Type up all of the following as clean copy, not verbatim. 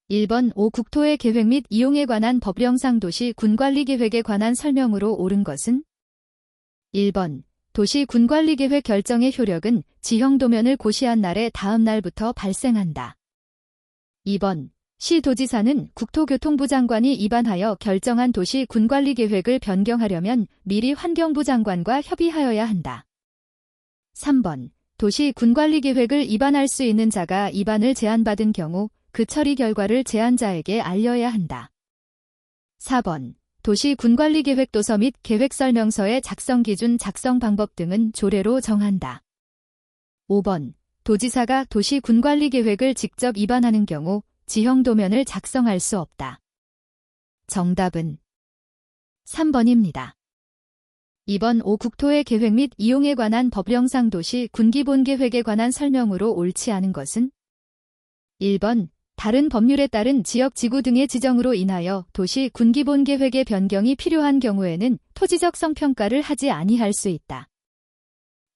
1번 5. 국토의 계획 및 이용에 관한 법령상 도시 군관리계획에 관한 설명으로 옳은 것은? 1번 도시 군관리계획 결정의 효력은 지형도면을 고시한 날의 다음 날부터 발생한다. 2번 시도지사는 국토교통부 장관이 입안하여 결정한 도시 군관리계획을 변경하려면 미리 환경부 장관과 협의하여야 한다. 3번 도시 군관리계획을 입안할 수 있는 자가 입안을 제안받은 경우 그 처리 결과를 제안자에게 알려야 한다. 4번 도시 군관리계획 도서 및 계획설명서의 작성 기준, 작성 방법 등은 조례로 정한다. 5번 도지사가 도시 군관리계획을 직접 입안하는 경우 지형도면을 작성할 수 없다. 정답은 3번입니다. 2번 5. 국토의 계획 및 이용에 관한 법령상 도시 군기본계획에 관한 설명으로 옳지 않은 것은? 1번 다른 법률에 따른 지역 지구 등의 지정으로 인하여 도시 군기본계획의 변경이 필요한 경우에는 토지적 성평가를 하지 아니할 수 있다.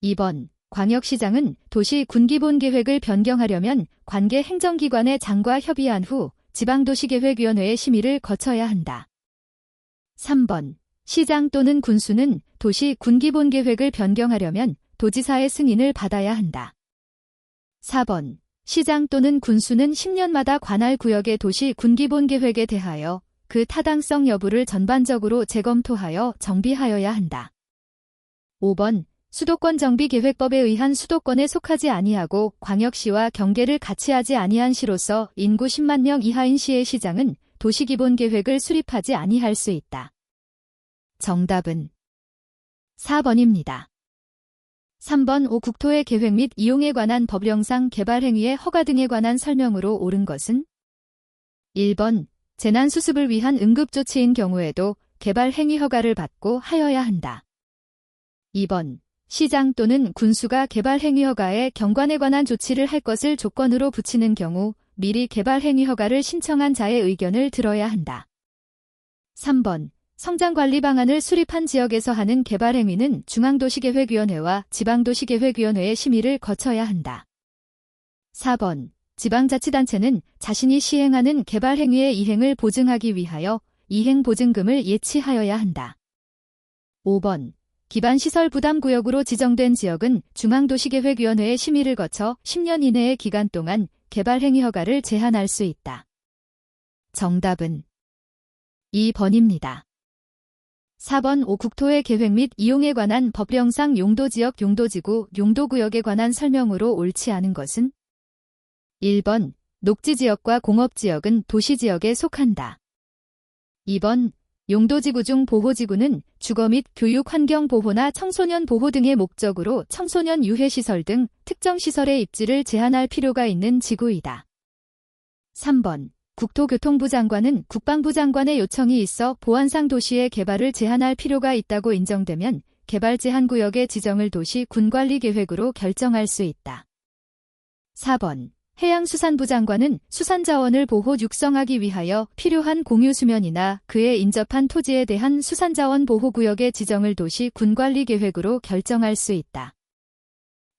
2번 광역시장은 도시 군기본계획을 변경하려면 관계 행정기관의 장과 협의한 후 지방도시계획위원회의 심의를 거쳐야 한다. 3번 시장 또는 군수는 도시 군기본계획을 변경하려면 도지사의 승인을 받아야 한다. 4번 시장 또는 군수는 10년마다 관할 구역의 도시 군기본계획에 대하여 그 타당성 여부를 전반적으로 재검토하여 정비하여야 한다. 5번 수도권정비계획법에 의한 수도권에 속하지 아니하고 광역시와 경계를 같이 하지 아니한 시로서 인구 10만 명 이하인 시의 시장은 도시기본계획을 수립하지 아니할 수 있다. 정답은 4번입니다. 3번 5. 국토의 계획 및 이용에 관한 법령상 개발행위의 허가 등에 관한 설명으로 옳은 것은? 1번 재난수습을 위한 응급조치인 경우에도 개발행위 허가를 받고 하여야 한다. 2번 시장 또는 군수가 개발행위 허가에 경관에 관한 조치를 할 것을 조건으로 붙이는 경우 미리 개발행위 허가를 신청한 자의 의견을 들어야 한다. 3번 성장관리 방안을 수립한 지역에서 하는 개발행위는 중앙도시계획위원회와 지방도시계획위원회의 심의를 거쳐야 한다. 4번 지방자치단체는 자신이 시행하는 개발행위의 이행을 보증하기 위하여 이행보증금을 예치하여야 한다. 5번 기반시설 부담구역으로 지정된 지역은 중앙도시계획위원회의 심의를 거쳐 10년 이내의 기간 동안 개발행위 허가를 제한할 수 있다. 정답은 2번입니다. 4번 5. 국토의 계획 및 이용에 관한 법령상 용도지역, 용도지구, 용도구역에 관한 설명으로 옳지 않은 것은? 1번 녹지지역과 공업지역은 도시지역에 속한다. 2번 용도지구 중 보호지구는 주거 및 교육 환경 보호나 청소년 보호 등의 목적으로 청소년 유해시설 등 특정 시설의 입지를 제한할 필요가 있는 지구이다. 3번 국토교통부 장관은 국방부 장관의 요청이 있어 보안상 도시의 개발을 제한할 필요가 있다고 인정되면 개발 제한 구역의 지정을 도시 군관리계획으로 결정할 수 있다. 4번 해양수산부 장관은 수산자원을 보호 육성하기 위하여 필요한 공유수면이나 그에 인접한 토지에 대한 수산자원 보호구역의 지정을 도시 군관리계획으로 결정할 수 있다.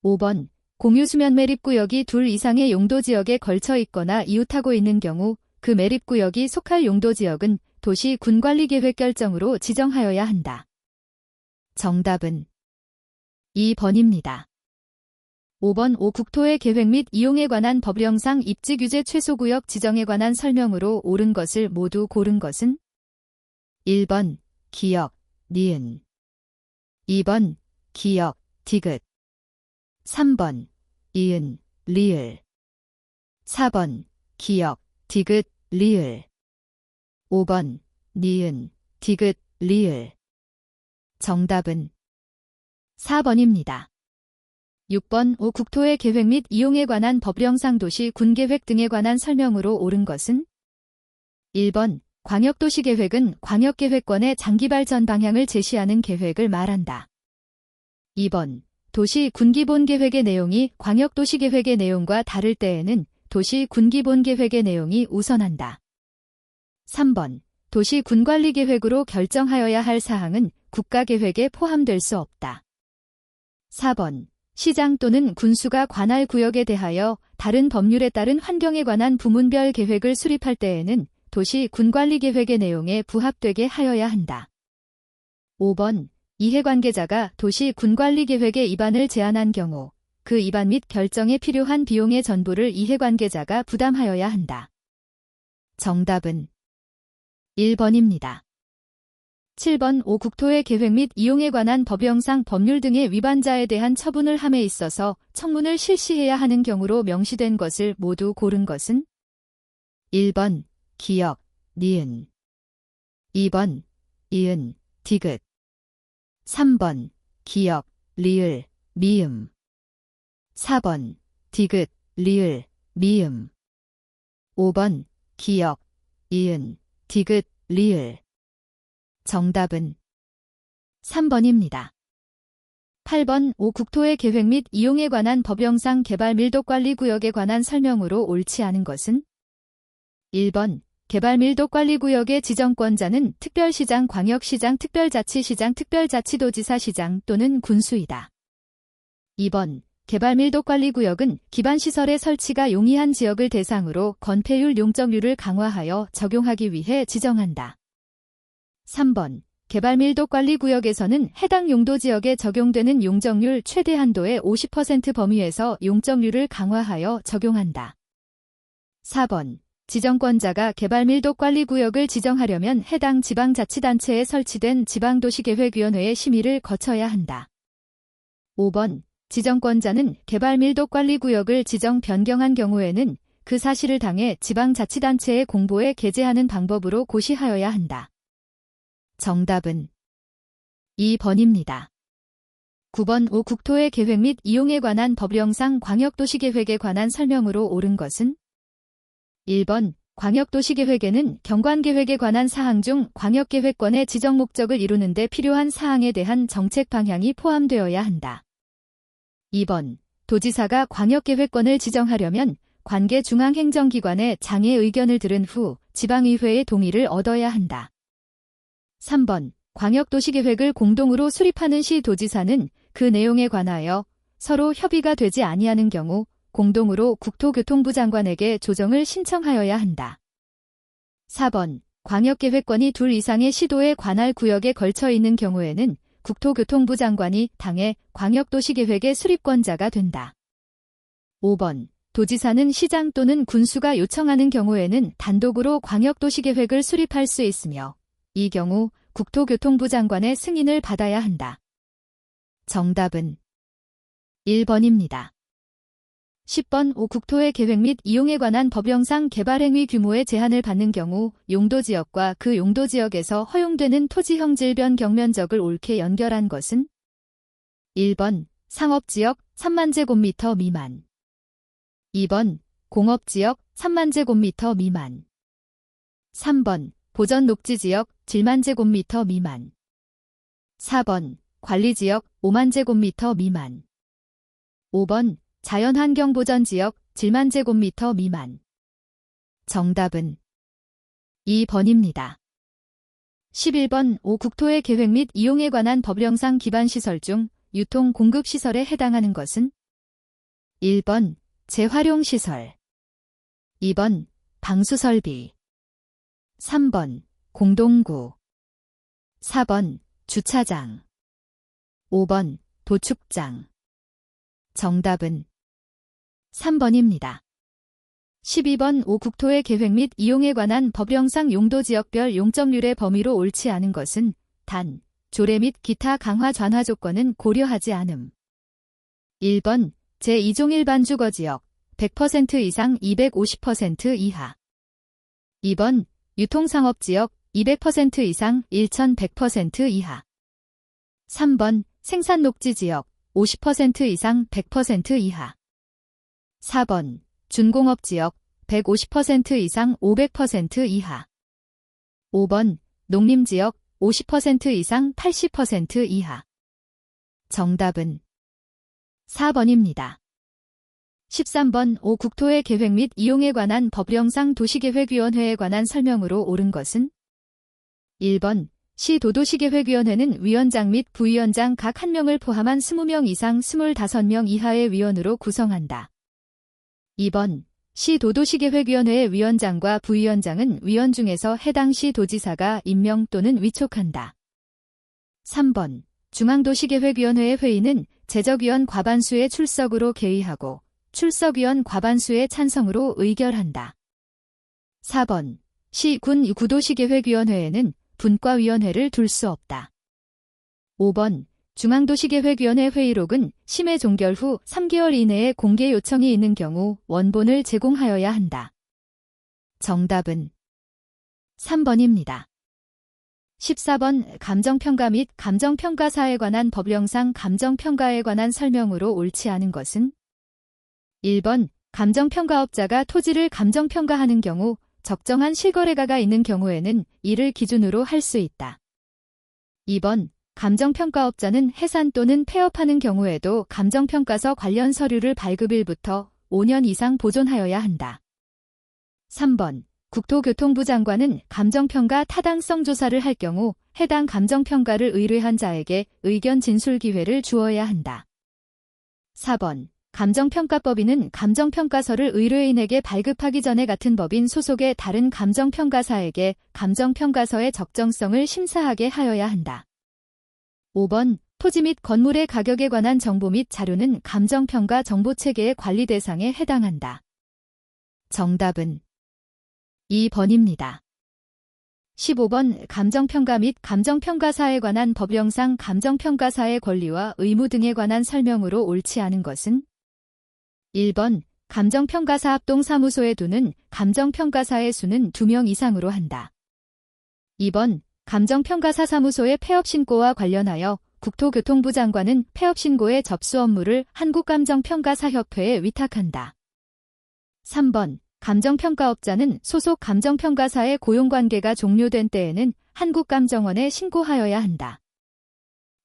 5번 공유수면 매립구역이 둘 이상의 용도지역에 걸쳐 있거나 이웃하고 있는 경우 그 매립구역이 속할 용도지역은 도시 군관리계획 결정으로 지정하여야 한다. 정답은 2번입니다. 5번 5. 국토의 계획 및 이용에 관한 법령상 입지규제 최소구역 지정에 관한 설명으로 옳은 것을 모두 고른 것은? 1번 기역, 니은 2번 기역, 디귿 3번 이은, 리을 4번 기역, 디귿, 리을 5번 니은, 디귿, 리을 정답은 4번입니다. 6번 5. 국토의 계획 및 이용에 관한 법령상 도시 군계획 등에 관한 설명으로 옳은 것은? 1번 광역도시계획은 광역계획권의 장기발전 방향을 제시하는 계획을 말한다. 2번 도시 군기본계획의 내용이 광역도시계획의 내용과 다를 때에는 도시 군기본계획의 내용이 우선한다. 3번 도시 군관리계획으로 결정하여야 할 사항은 국가계획에 포함될 수 없다. 4번 시장 또는 군수가 관할 구역에 대하여 다른 법률에 따른 환경에 관한 부문별 계획을 수립할 때에는 도시 군관리계획의 내용에 부합되게 하여야 한다. 5번. 이해관계자가 도시 군관리계획의 입안을 제안한 경우 그 입안 및 결정에 필요한 비용의 전부를 이해관계자가 부담하여야 한다. 정답은 1번입니다. 7번. 5. 국토의 계획 및 이용에 관한 법령상 법률 등의 위반자에 대한 처분을 함에 있어서 청문을 실시해야 하는 경우로 명시된 것을 모두 고른 것은 1번. 기역, 니은 2번. 이은, 디귿 3번. 기역, 리을, 미음 4번. 디귿, 리을, 미음 5번. 기역, 이은, 디귿, 리을 정답은 3번입니다. 8번. 5. 국토의 계획 및 이용에 관한 법령상 개발 밀도관리구역에 관한 설명으로 옳지 않은 것은 1번. 개발 밀도관리구역의 지정권자는 특별시장, 광역시장, 특별자치시장, 특별자치도지사, 시장 또는 군수이다. 2번. 개발 밀도관리구역은 기반시설의 설치가 용이한 지역을 대상으로 건폐율 용적률을 강화하여 적용하기 위해 지정한다. 3번. 개발 밀도관리구역에서는 해당 용도지역에 적용되는 용적률 최대 한도의 50% 범위에서 용적률을 강화하여 적용한다. 4번. 지정권자가 개발 밀도관리구역을 지정하려면 해당 지방자치단체에 설치된 지방도시계획위원회의 심의를 거쳐야 한다. 5번. 지정권자는 개발 밀도관리구역을 지정 변경한 경우에는 그 사실을 당해 지방자치단체에 공보에 게재하는 방법으로 고시하여야 한다. 정답은 2번입니다. 9번. 5. 국토의 계획 및 이용에 관한 법령상 광역도시계획에 관한 설명으로 옳은 것은 1번. 광역도시계획에는 경관계획에 관한 사항 중 광역계획권의 지정 목적을 이루는 데 필요한 사항에 대한 정책 방향이 포함되어야 한다. 2번. 도지사가 광역계획권을 지정하려면 관계 중앙행정기관의 장애 의견을 들은 후 지방의회의 동의를 얻어야 한다. 3번. 광역도시계획을 공동으로 수립하는 시 도지사는 그 내용에 관하여 서로 협의가 되지 아니하는 경우 공동으로 국토교통부 장관에게 조정을 신청하여야 한다. 4번. 광역계획권이 둘 이상의 시도의 관할 구역에 걸쳐 있는 경우에는 국토교통부 장관이 당해 광역도시계획의 수립권자가 된다. 5번. 도지사는 시장 또는 군수가 요청하는 경우에는 단독으로 광역도시계획을 수립할 수 있으며 이 경우 국토교통부 장관의 승인을 받아야 한다. 정답은 1번입니다. 10번. 5. 국토의 계획 및 이용에 관한 법령상 개발행위 규모의 제한을 받는 경우 용도지역과 그 용도지역에서 허용되는 토지형 질변경 면적을 옳게 연결한 것은 1번. 상업지역 3만 제곱미터 미만 2번. 공업지역 3만 제곱미터 미만 3번. 보전녹지지역 7만 제곱미터 미만 4번. 관리지역 5만 제곱미터 미만 5번. 자연환경보전지역 7만 제곱미터 미만 정답은 2번입니다. 11번. 5. 국토의 계획 및 이용에 관한 법령상 기반시설 중 유통 공급시설에 해당하는 것은 1번. 재활용시설 2번. 방수설비 3번. 공동구 4번. 주차장 5번. 도축장 정답은 3번입니다. 12번. 5. 국토의 계획 및 이용에 관한 법령상 용도지역별 용적률의 범위로 옳지 않은 것은 단, 조례 및 기타 강화 전화 조건은 고려하지 않음. 1번. 제2종 일반 주거지역 100% 이상 250% 이하 2번. 유통상업지역 200% 이상 1100% 이하 3번. 생산녹지지역 50% 이상 100% 이하 4번. 준공업지역 150% 이상 500% 이하 5번. 농림지역 50% 이상 80% 이하 정답은 4번입니다. 13번. 5. 국토의 계획 및 이용에 관한 법령상 도시계획위원회에 관한 설명으로 옳은 것은 1번. 시도도시계획위원회는 위원장 및 부위원장 각 1명을 포함한 20명 이상 25명 이하의 위원으로 구성한다. 2번 시 도도시계획위원회의 위원장과 부위원장은 위원 중에서 해당 시 도지사가 임명 또는 위촉한다. 3번 중앙도시계획위원회의 회의는 제적위원 과반수의 출석으로 개의하고 출석위원 과반수의 찬성으로 의결한다. 4번 시, 군, 구도시계획위원회에는 분과위원회를 둘 수 없다. 5번 중앙도시계획위원회 회의록은 심의 종결 후 3개월 이내에 공개 요청이 있는 경우 원본을 제공하여야 한다. 정답은 3번입니다. 14번 감정평가 및 감정평가사에 관한 법령상 감정평가에 관한 설명으로 옳지 않은 것은 1번 감정평가업자가 토지를 감정평가하는 경우 적정한 실거래가가 있는 경우에는 이를 기준으로 할 수 있다. 2번 감정평가업자는 해산 또는 폐업하는 경우에도 감정평가서 관련 서류를 발급일부터 5년 이상 보존하여야 한다. 3번 국토교통부 장관은 감정평가 타당성 조사를 할 경우 해당 감정평가를 의뢰한 자에게 의견 진술 기회를 주어야 한다. 4번 감정평가법인은 감정평가서를 의뢰인에게 발급하기 전에 같은 법인 소속의 다른 감정평가사에게 감정평가서의 적정성을 심사하게 하여야 한다. 5번 토지 및 건물의 가격에 관한 정보 및 자료는 감정평가 정보체계의 관리 대상에 해당한다. 정답은 2번입니다. 15번 감정평가 및 감정평가사에 관한 법령상 감정평가사의 권리와 의무 등에 관한 설명으로 옳지 않은 것은 1번 감정평가사 합동사무소에 두는 감정평가사의 수는 2명 이상으로 한다. 2번 감정평가사 사무소의 폐업신고와 관련하여 국토교통부 장관은 폐업신고의 접수 업무를 한국감정평가사협회에 위탁한다. 3번 감정평가업자는 소속 감정평가사의 고용관계가 종료된 때에는 한국감정원에 신고하여야 한다.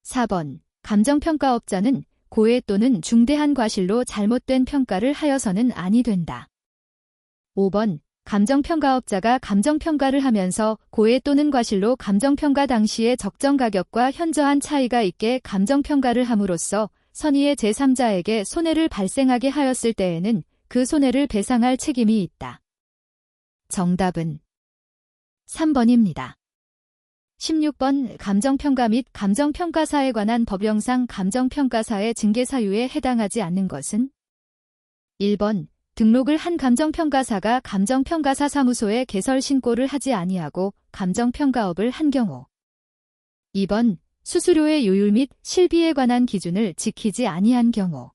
4번 감정평가업자는 고해 또는 중대한 과실로 잘못된 평가를 하여서는 아니 된다. 5번 감정평가업자가 감정평가를 하면서 고해 또는 과실로 감정평가 당시의 적정 가격과 현저한 차이가 있게 감정평가를 함으로써 선의의 제3자에게 손해를 발생하게 하였을 때에는 그 손해를 배상할 책임이 있다. 정답은 3번입니다. 16번 감정평가 및 감정평가사에 관한 법령상 감정평가사의 징계사유에 해당하지 않는 것은 1번 등록을 한 감정평가사가 감정평가사 사무소에 개설 신고를 하지 아니하고 감정평가업을 한 경우 2번 수수료의 요율 및 실비에 관한 기준을 지키지 아니한 경우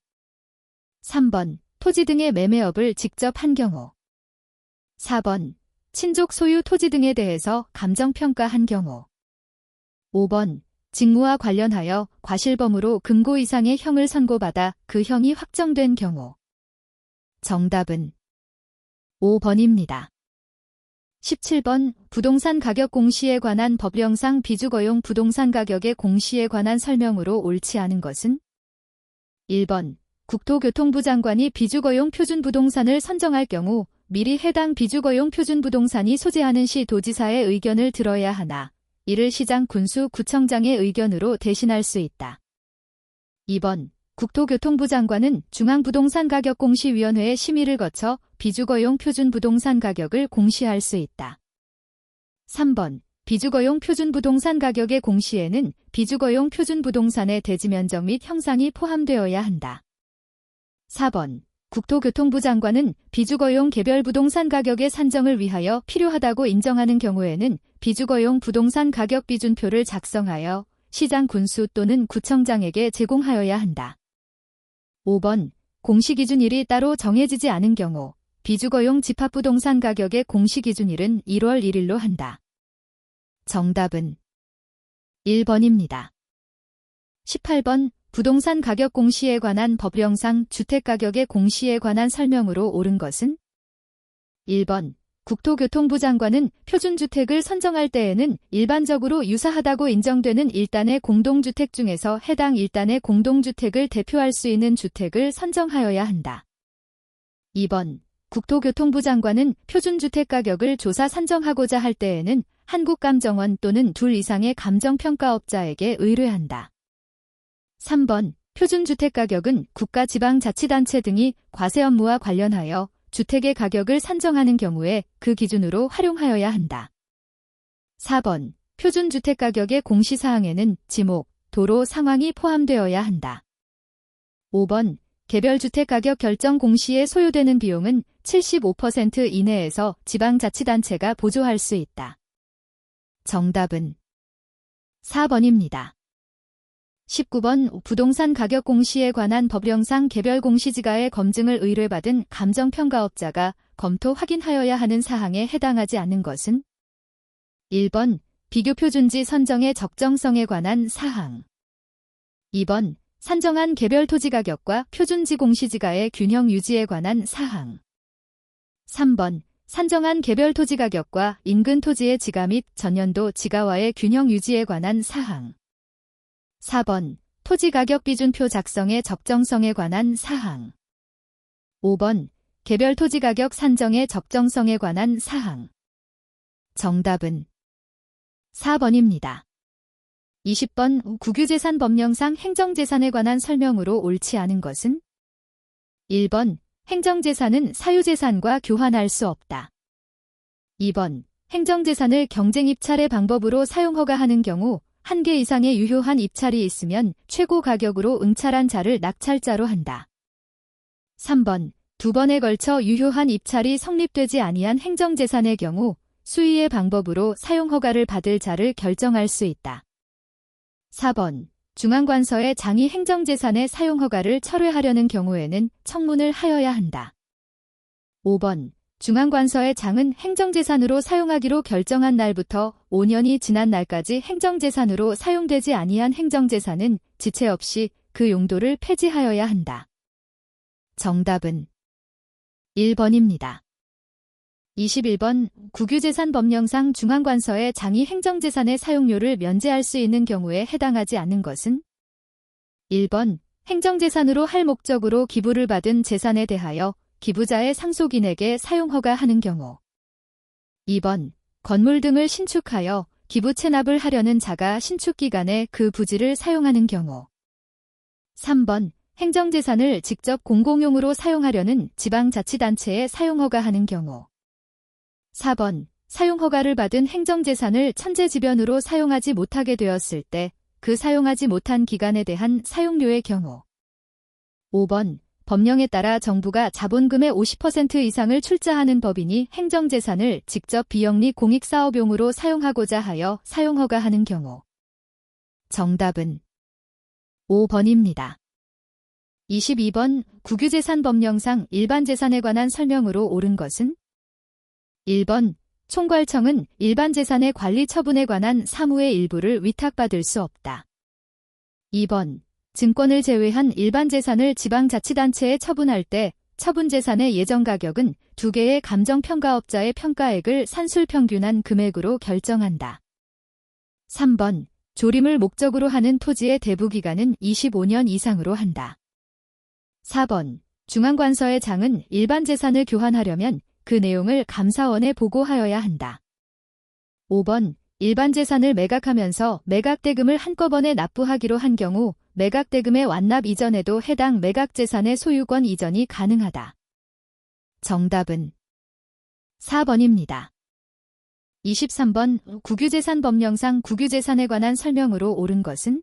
3번 토지 등의 매매업을 직접 한 경우 4번 친족 소유 토지 등에 대해서 감정평가한 경우 5번 직무와 관련하여 과실범으로 금고 이상의 형을 선고받아 그 형이 확정된 경우 정답은 5번입니다. 17번 부동산 가격 공시에 관한 법령상 비주거용 부동산 가격의 공시에 관한 설명으로 옳지 않은 것은 1번 국토교통부 장관이 비주거용 표준부동산을 선정할 경우 미리 해당 비주거용 표준부동산이 소재하는 시 도지사의 의견을 들어야 하나 이를 시장 군수 구청장의 의견으로 대신할 수 있다. 2번 국토교통부 장관은 중앙부동산가격공시위원회의 심의를 거쳐 비주거용 표준부동산 가격을 공시할 수 있다. 3번 비주거용 표준부동산 가격의 공시에는 비주거용 표준부동산의 대지면적 및 형상이 포함되어야 한다. 4번 국토교통부 장관은 비주거용 개별 부동산 가격의 산정을 위하여 필요하다고 인정하는 경우에는 비주거용 부동산 가격 비준표를 작성하여 시장 군수 또는 구청장에게 제공하여야 한다. 5번 공시기준일이 따로 정해지지 않은 경우 비주거용 집합부동산 가격의 공시기준일은 1월 1일로 한다. 정답은 1번입니다. 18번 부동산 가격 공시에 관한 법령상 주택가격의 공시에 관한 설명으로 옳은 것은 1번 국토교통부 장관은 표준주택을 선정할 때에는 일반적으로 유사하다고 인정되는 1단의 공동주택 중에서 해당 1단의 공동주택을 대표할 수 있는 주택을 선정하여야 한다. 2번 국토교통부 장관은 표준주택 가격을 조사 산정하고자 할 때에는 한국감정원 또는 둘 이상의 감정평가업자에게 의뢰한다. 3번 표준주택가격은 국가지방자치단체 등이 과세 업무와 관련하여 주택의 가격을 산정하는 경우에 그 기준으로 활용하여야 한다. 4번. 표준주택가격의 공시사항에는 지목, 도로 상황이 포함되어야 한다. 5번. 개별주택가격 결정 공시에 소요되는 비용은 75% 이내에서 지방자치단체가 보조할 수 있다. 정답은 4번입니다. 19번. 부동산 가격 공시에 관한 법령상 개별 공시지가의 검증을 의뢰받은 감정평가업자가 검토 확인하여야 하는 사항에 해당하지 않는 것은 1번. 비교표준지 선정의 적정성에 관한 사항. 2번. 산정한 개별 토지 가격과 표준지 공시지가의 균형 유지에 관한 사항. 3번. 산정한 개별 토지 가격과 인근 토지의 지가 및 전년도 지가와의 균형 유지에 관한 사항. 4번. 토지 가격 비준표 작성의 적정성에 관한 사항. 5번. 개별 토지 가격 산정의 적정성에 관한 사항. 정답은 4번입니다. 20번. 국유재산 법령상 행정재산에 관한 설명으로 옳지 않은 것은 1번. 행정재산은 사유재산과 교환할 수 없다. 2번. 행정재산을 경쟁입찰의 방법으로 사용허가하는 경우 한 개 이상의 유효한 입찰이 있으면 최고 가격으로 응찰한 자를 낙찰자로 한다. 3번. 두 번에 걸쳐 유효한 입찰이 성립되지 아니한 행정재산의 경우 수의의 방법으로 사용허가를 받을 자를 결정할 수 있다. 4번. 중앙관서의 장이 행정재산의 사용허가를 철회하려는 경우에는 청문을 하여야 한다. 5번. 중앙관서의 장은 행정재산으로 사용하기로 결정한 날부터 5년이 지난 날까지 행정재산으로 사용되지 아니한 행정재산은 지체 없이 그 용도를 폐지하여야 한다. 정답은 1번입니다. 21번. 국유재산 법령상 중앙관서의 장이 행정재산의 사용료를 면제할 수 있는 경우에 해당하지 않는 것은 1번. 행정재산으로 할 목적으로 기부를 받은 재산에 대하여 기부자의 상속인에게 사용허가하는 경우. 2번. 건물 등을 신축하여 기부 체납을 하려는 자가 신축기간에 그 부지를 사용하는 경우. 3번. 행정재산을 직접 공공용으로 사용하려는 지방자치단체에 사용허가하는 경우. 4번. 사용허가를 받은 행정재산을 천재지변으로 사용하지 못하게 되었을 때 그 사용하지 못한 기간에 대한 사용료의 경우. 5번. 법령에 따라 정부가 자본금의 50% 이상을 출자하는 법인이 행정재산을 직접 비영리 공익사업용으로 사용하고자 하여 사용허가하는 경우. 정답은 5번입니다. 22번. 국유재산 법령상 일반재산에 관한 설명으로 옳은 것은 1번. 총괄청은 일반재산의 관리 처분에 관한 사무의 일부를 위탁받을 수 없다. 2번. 증권을 제외한 일반재산을 지방자치단체에 처분할 때 처분재산의 예정가격은 두 개의 감정평가업자의 평가액을 산술평균한 금액으로 결정한다. 3번. 조림을 목적으로 하는 토지의 대부기간은 25년 이상으로 한다. 4번. 중앙관서의 장은 일반재산을 교환하려면 그 내용을 감사원에 보고하여야 한다. 5번. 일반재산을 매각하면서 매각대금을 한꺼번에 납부하기로 한 경우 매각대금의 완납 이전에도 해당 매각재산의 소유권 이전이 가능하다. 정답은 4번입니다. 23번. 국유재산 법령상 국유재산에 관한 설명으로 옳은 것은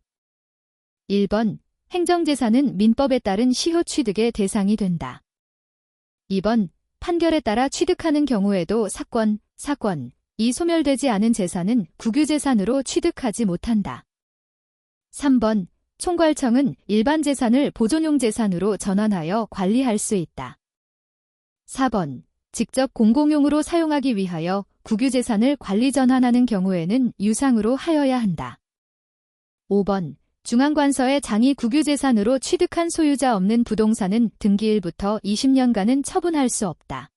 1번. 행정재산은 민법에 따른 시효 취득의 대상이 된다. 2번. 판결에 따라 취득하는 경우에도 사건이 소멸되지 않은 재산은 국유재산으로 취득하지 못한다. 3번. 총괄청은 일반 재산을 보존용 재산으로 전환하여 관리할 수 있다. 4번. 직접 공공용으로 사용하기 위하여 국유재산을 관리 전환하는 경우에는 유상으로 하여야 한다. 5번. 중앙관서의 장이 국유재산으로 취득한 소유자 없는 부동산은 등기일부터 20년간은 처분할 수 없다.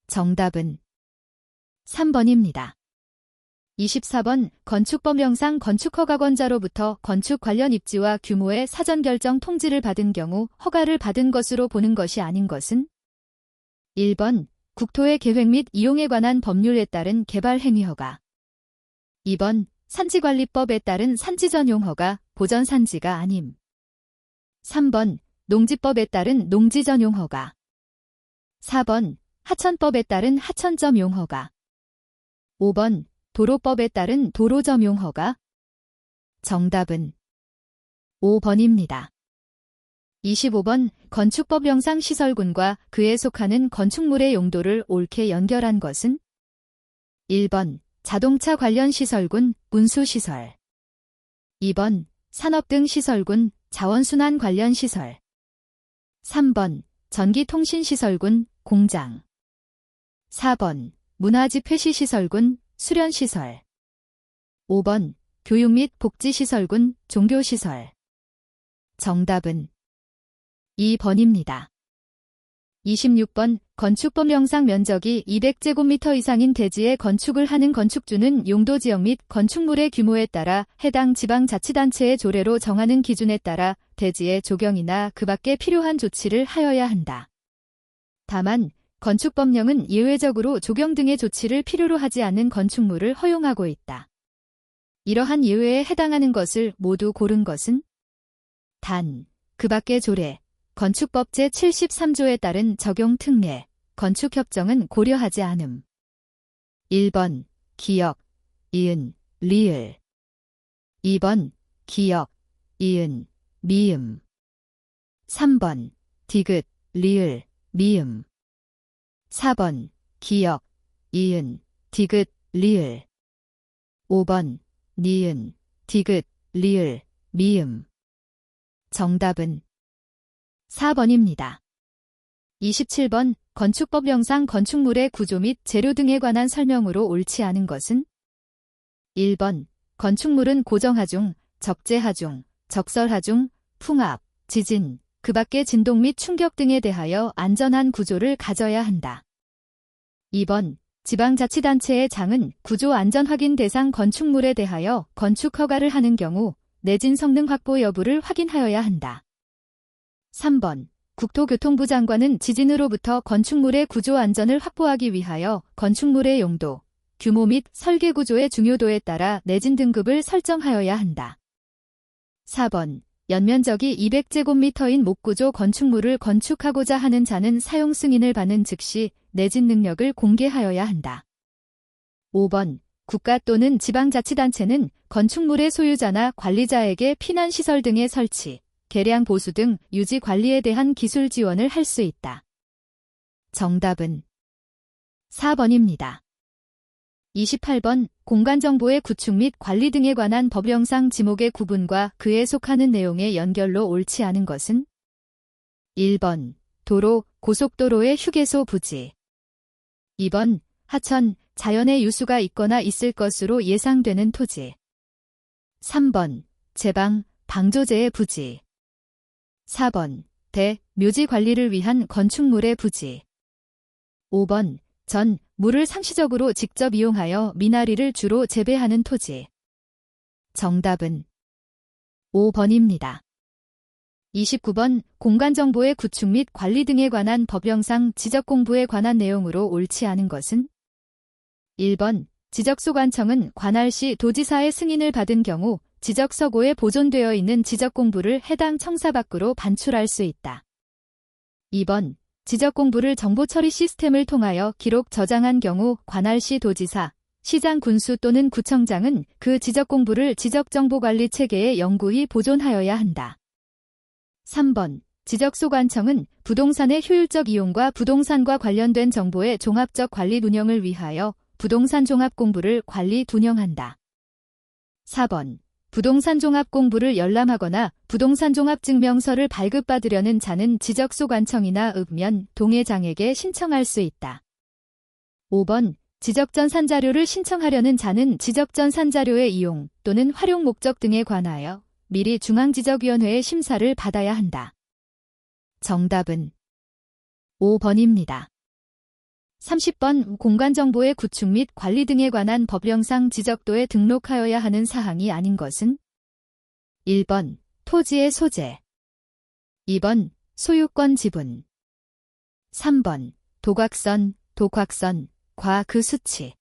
정답은 3번입니다. 24번. 건축법령상 건축허가권자로부터 건축 관련 입지와 규모의 사전결정 통지를 받은 경우 허가를 받은 것으로 보는 것이 아닌 것은 1번. 국토의 계획 및 이용에 관한 법률에 따른 개발행위허가. 2번. 산지관리법에 따른 산지전용허가, 보전산지가 아님. 3번 농지법에 따른 농지 전용 허가. 4번 하천법에 따른 하천점 용허가. 5번 도로법에 따른 도로점 용허가. 정답은 5번입니다. 25번 건축법령상 시설군과 그에 속하는 건축물의 용도를 옳게 연결한 것은 1번 자동차 관련 시설군, 운수시설. 2번 산업 등 시설군, 자원순환 관련 시설. 3번 전기통신시설군, 공장. 4번 문화집회시시설군, 수련시설. 5번 교육 및 복지시설군, 종교시설. 정답은 2번입니다. 26번 건축법령상 면적이 200제곱미터 이상인 대지에 건축을 하는 건축주는 용도지역 및 건축물의 규모에 따라 해당 지방자치단체의 조례로 정하는 기준에 따라 대지의 조경이나 그 밖에 필요한 조치를 하여야 한다. 다만 건축법령은 예외적으로 조경 등의 조치를 필요로 하지 않는 건축물을 허용하고 있다. 이러한 예외에 해당하는 것을 모두 고른 것은 단, 그 밖의 조례, 건축법 제73조에 따른 적용 특례, 건축협정은 고려하지 않음. 1번 기역, 이은, 리을. 2번 기역, 이은, 미음. 3번 디귿, 리을, 미음. 4번 기역, 이은, 디귿, 리을. 5번 니은, 디귿, 리을, 미음. 정답은 4번입니다. 27번 건축법령상 건축물의 구조 및 재료 등에 관한 설명으로 옳지 않은 것은 1번 건축물은 고정하중, 적재하중, 적설하중, 풍압, 지진, 그 밖의 진동 및 충격 등에 대하여 안전한 구조를 가져야 한다. 2번 지방자치단체의 장은 구조 안전 확인 대상 건축물에 대하여 건축 허가를 하는 경우 내진 성능 확보 여부를 확인하여야 한다. 3번 국토교통부 장관은 지진으로부터 건축물의 구조 안전을 확보하기 위하여 건축물의 용도, 규모 및 설계 구조의 중요도에 따라 내진 등급을 설정하여야 한다. 4번 연면적이 200제곱미터인 목구조 건축물을 건축하고자 하는 자는 사용 승인을 받는 즉시 내진 능력을 공개하여야 한다. 5번 국가 또는 지방자치단체는 건축물의 소유자나 관리자에게 피난시설 등의 설치, 개량 보수 등 유지 관리에 대한 기술 지원을 할 수 있다. 정답은 4번입니다. 28번 공간정보의 구축 및 관리 등에 관한 법령상 지목의 구분과 그에 속하는 내용의 연결로 옳지 않은 것은 1번 도로, 고속도로의 휴게소 부지. 2번 하천, 자연의 유수가 있거나 있을 것으로 예상되는 토지. 3번 제방, 방조제의 부지. 4번 대, 묘지 관리를 위한 건축물의 부지. 5번 전, 물을 상시적으로 직접 이용하여 미나리를 주로 재배하는 토지. 정답은 5번입니다. 29번 공간정보의 구축 및 관리 등에 관한 법령상 지적공부에 관한 내용으로 옳지 않은 것은 1번 지적소관청은 관할시 도지사의 승인을 받은 경우 지적서고에 보존되어 있는 지적공부를 해당 청사 밖으로 반출할 수 있다. 2번 지적공부를 정보처리 시스템을 통하여 기록 저장한 경우 관할시 도지사, 시장 군수 또는 구청장은 그 지적공부를 지적정보관리 체계에 영구히 보존하여야 한다. 3번 지적소관청은 부동산의 효율적 이용과 부동산과 관련된 정보의 종합적 관리 운영을 위하여 부동산 종합공부를 관리 운영한다. 4번 부동산 종합공부를 열람하거나 부동산 종합증명서를 발급받으려는 자는 지적소관청이나 읍면, 동해장에게 신청할 수 있다. 5번 지적전 산자료를 신청하려는 자는 지적전 산자료의 이용 또는 활용 목적 등에 관하여 미리 중앙지적위원회의 심사를 받아야 한다. 정답은 5번입니다. 30번 공간정보의 구축 및 관리 등에 관한 법령상 지적도에 등록하여야 하는 사항이 아닌 것은 1번 토지의 소재, 2번 소유권 지분, 3번 도곽선, 독확선, 과 그 수치,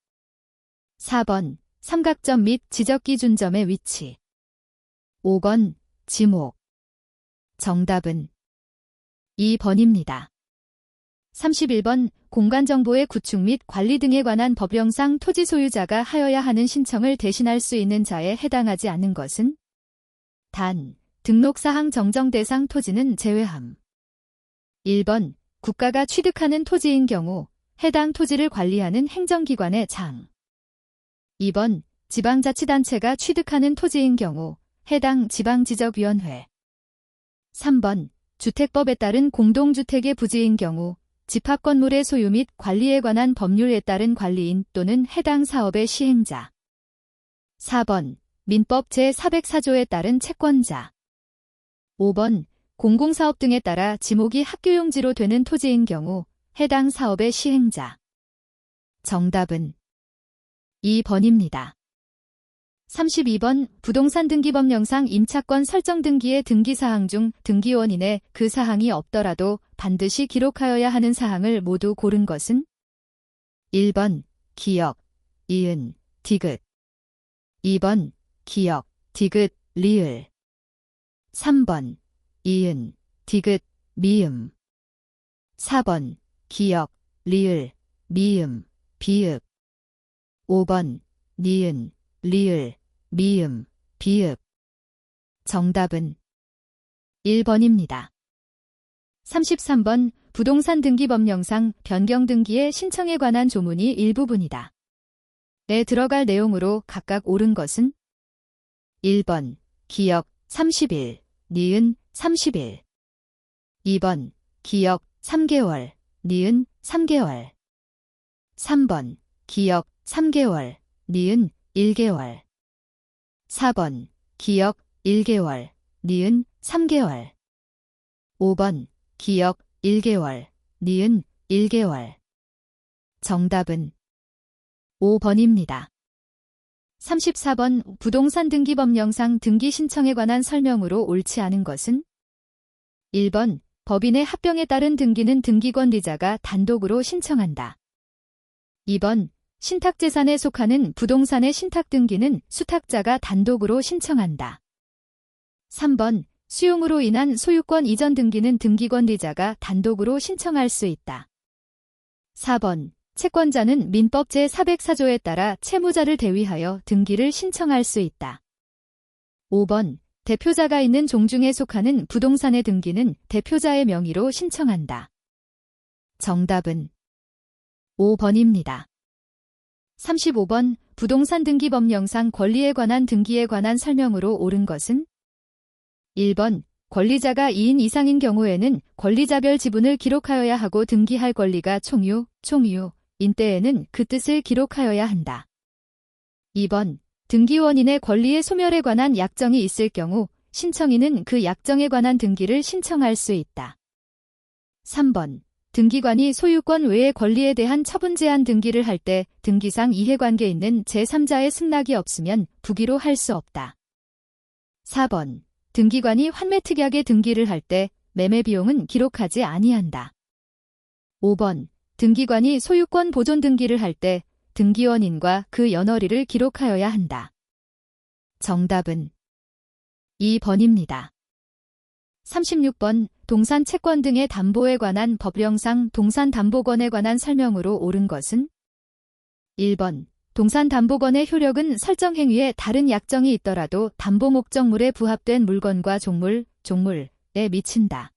4번 삼각점 및 지적기준점의 위치, 5번 지목, 정답은 2번입니다. 31번 공간정보의 구축 및 관리 등에 관한 법령상 토지 소유자가 하여야 하는 신청을 대신할 수 있는 자에 해당하지 않는 것은 단, 등록사항 정정 대상 토지는 제외함. 1번 국가가 취득하는 토지인 경우 해당 토지를 관리하는 행정기관의 장. 2번 지방자치단체가 취득하는 토지인 경우 해당 지방지적위원회. 3번 주택법에 따른 공동주택의 부지인 경우 집합건물의 소유 및 관리에 관한 법률에 따른 관리인 또는 해당 사업의 시행자. 4번 민법 제404조에 따른 채권자. 5번 공공사업 등에 따라 지목이 학교용지로 되는 토지인 경우 해당 사업의 시행자. 정답은 2번입니다. 32번 부동산 등기법령상 임차권 설정 등기의 등기사항 중 등기원인에 그 사항이 없더라도 반드시 기록하여야 하는 사항을 모두 고른 것은 1번 기역, 이은, 디귿. 2번 기역, 디귿, 리을. 3번 이은, 디귿, 미음. 4번 기역, 리을, 미음, 비읍. 5번 니은, 리을, 미음, 비읍. 정답은 1번입니다. 33번 부동산 등기법령상 변경 등기의 신청에 관한 조문이 일부분이다. 에 들어갈 내용으로 각각 옳은 것은 1번 기역 30일, 니은 30일. 2번 기역 3개월, 니은 3개월. 3번 기역 3개월, 니은 1개월. 4번 기역 1개월, 니은 3개월. 5번 기역 1개월, 니은 1개월. 정답은 5번입니다. 34번 부동산 등기법령상 등기 신청에 관한 설명으로 옳지 않은 것은 1번 법인의 합병에 따른 등기는 등기권리자가 단독으로 신청한다. 2번 신탁재산에 속하는 부동산의 신탁등기는 수탁자가 단독으로 신청한다. 3번 수용으로 인한 소유권 이전 등기는 등기권리자가 단독으로 신청할 수 있다. 4번 채권자는 민법 제404조에 따라 채무자를 대위하여 등기를 신청할 수 있다. 5번 대표자가 있는 종중에 속하는 부동산의 등기는 대표자의 명의로 신청한다. 정답은 5번입니다. 35번 부동산 등기법령상 권리에 관한 등기에 관한 설명으로 옳은 것은 1번 권리자가 2인 이상인 경우에는 권리자별 지분을 기록하여야 하고 등기할 권리가 총유인 때에는 그 뜻을 기록하여야 한다. 2번 등기원인의 권리의 소멸에 관한 약정이 있을 경우 신청인은 그 약정에 관한 등기를 신청할 수 있다. 3번 등기관이 소유권 외의 권리에 대한 처분 제한 등기를 할 때 등기상 이해관계 있는 제3자의 승낙이 없으면 부기로 할 수 없다. 4번 등기관이 환매특약의 등기를 할 때 매매 비용은 기록하지 아니한다. 5번 등기관이 소유권 보존 등기를 할 때 등기원인과 그 연월일을 기록하여야 한다. 정답은 2번입니다. 36번 동산 채권 등의 담보에 관한 법령상 동산담보권에 관한 설명으로 옳은 것은 1번 동산담보권의 효력은 설정 행위에 다른 약정이 있더라도 담보 목적물에 부합된 물건과 종물에 미친다.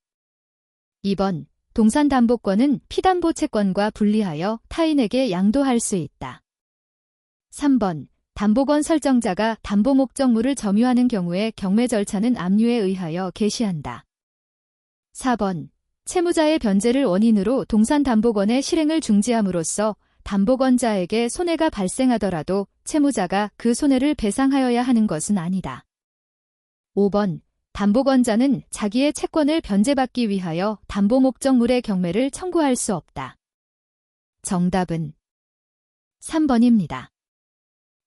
2번 동산담보권은 피담보 채권과 분리하여 타인에게 양도할 수 있다. 3번 담보권 설정자가 담보 목적물을 점유하는 경우에 경매 절차는 압류에 의하여 개시한다. 4번 채무자의 변제를 원인으로 동산담보권의 실행을 중지함으로써 담보권자에게 손해가 발생하더라도 채무자가 그 손해를 배상하여야 하는 것은 아니다. 5번 담보권자는 자기의 채권을 변제받기 위하여 담보 목적물의 경매를 청구할 수 없다. 정답은 3번입니다.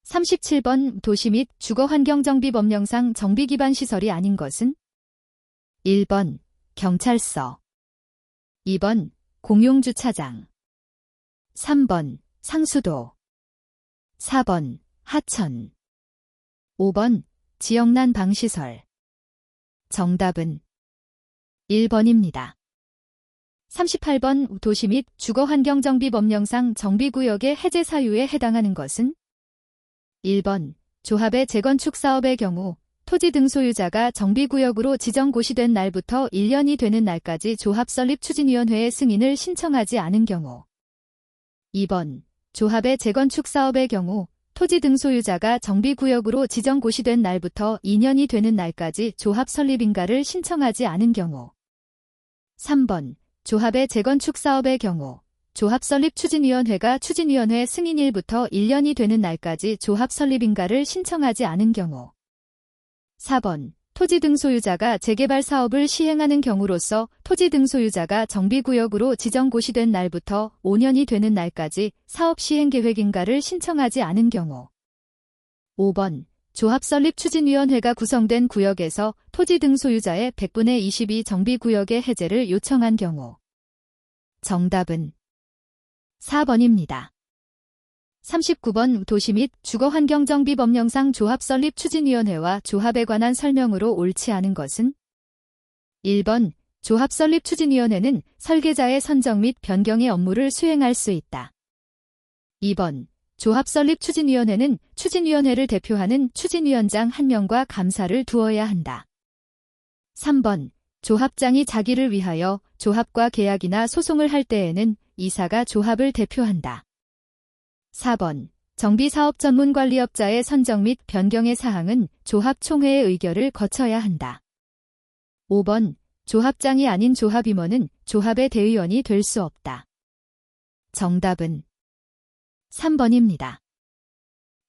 37번 도시 및 주거환경정비법령상 정비기반 시설이 아닌 것은 1번 경찰서, 2번 공용주차장, 3번 상수도, 4번 하천, 5번 지역난방시설. 정답은 1번입니다. 38번 도시 및 주거환경정비법령상 정비구역의 해제 사유에 해당하는 것은 1번 조합의 재건축 사업의 경우 토지 등 소유자가 정비구역으로 지정 고시된 날부터 1년이 되는 날까지 조합 설립 추진위원회의 승인을 신청하지 않은 경우 2번 조합의 재건축 사업의 경우 토지 등 소유자가 정비구역으로 지정 고시된 날부터 2년이 되는 날까지 조합 설립인가를 신청하지 않은 경우 3번 조합의 재건축 사업의 경우 조합 설립 추진위원회가 추진위원회 승인일부터 1년이 되는 날까지 조합 설립인가를 신청하지 않은 경우 4번 토지 등 소유자가 재개발 사업을 시행하는 경우로서 토지 등 소유자가 정비구역으로 지정 고시된 날부터 5년이 되는 날까지 사업 시행 계획인가를 신청하지 않은 경우 5번 조합 설립 추진위원회가 구성된 구역에서 토지 등 소유자의 100분의 22 정비구역의 해제를 요청한 경우 정답은 4번입니다. 39번 도시 및 주거환경정비법령상 조합 설립 추진위원회와 조합에 관한 설명으로 옳지 않은 것은 1번 조합 설립 추진위원회는 설계자의 선정 및 변경의 업무를 수행할 수 있다. 2번 조합 설립 추진위원회는 추진위원회를 대표하는 추진위원장 1명과 감사를 두어야 한다. 3번 조합장이 자기를 위하여 조합과 계약이나 소송을 할 때에는 이사가 조합을 대표한다. 4번 정비사업 전문관리업자의 선정 및 변경의 사항은 조합총회의 의결을 거쳐야 한다. 5번 조합장이 아닌 조합임원은 조합의 대의원이 될 수 없다. 정답은 3번입니다.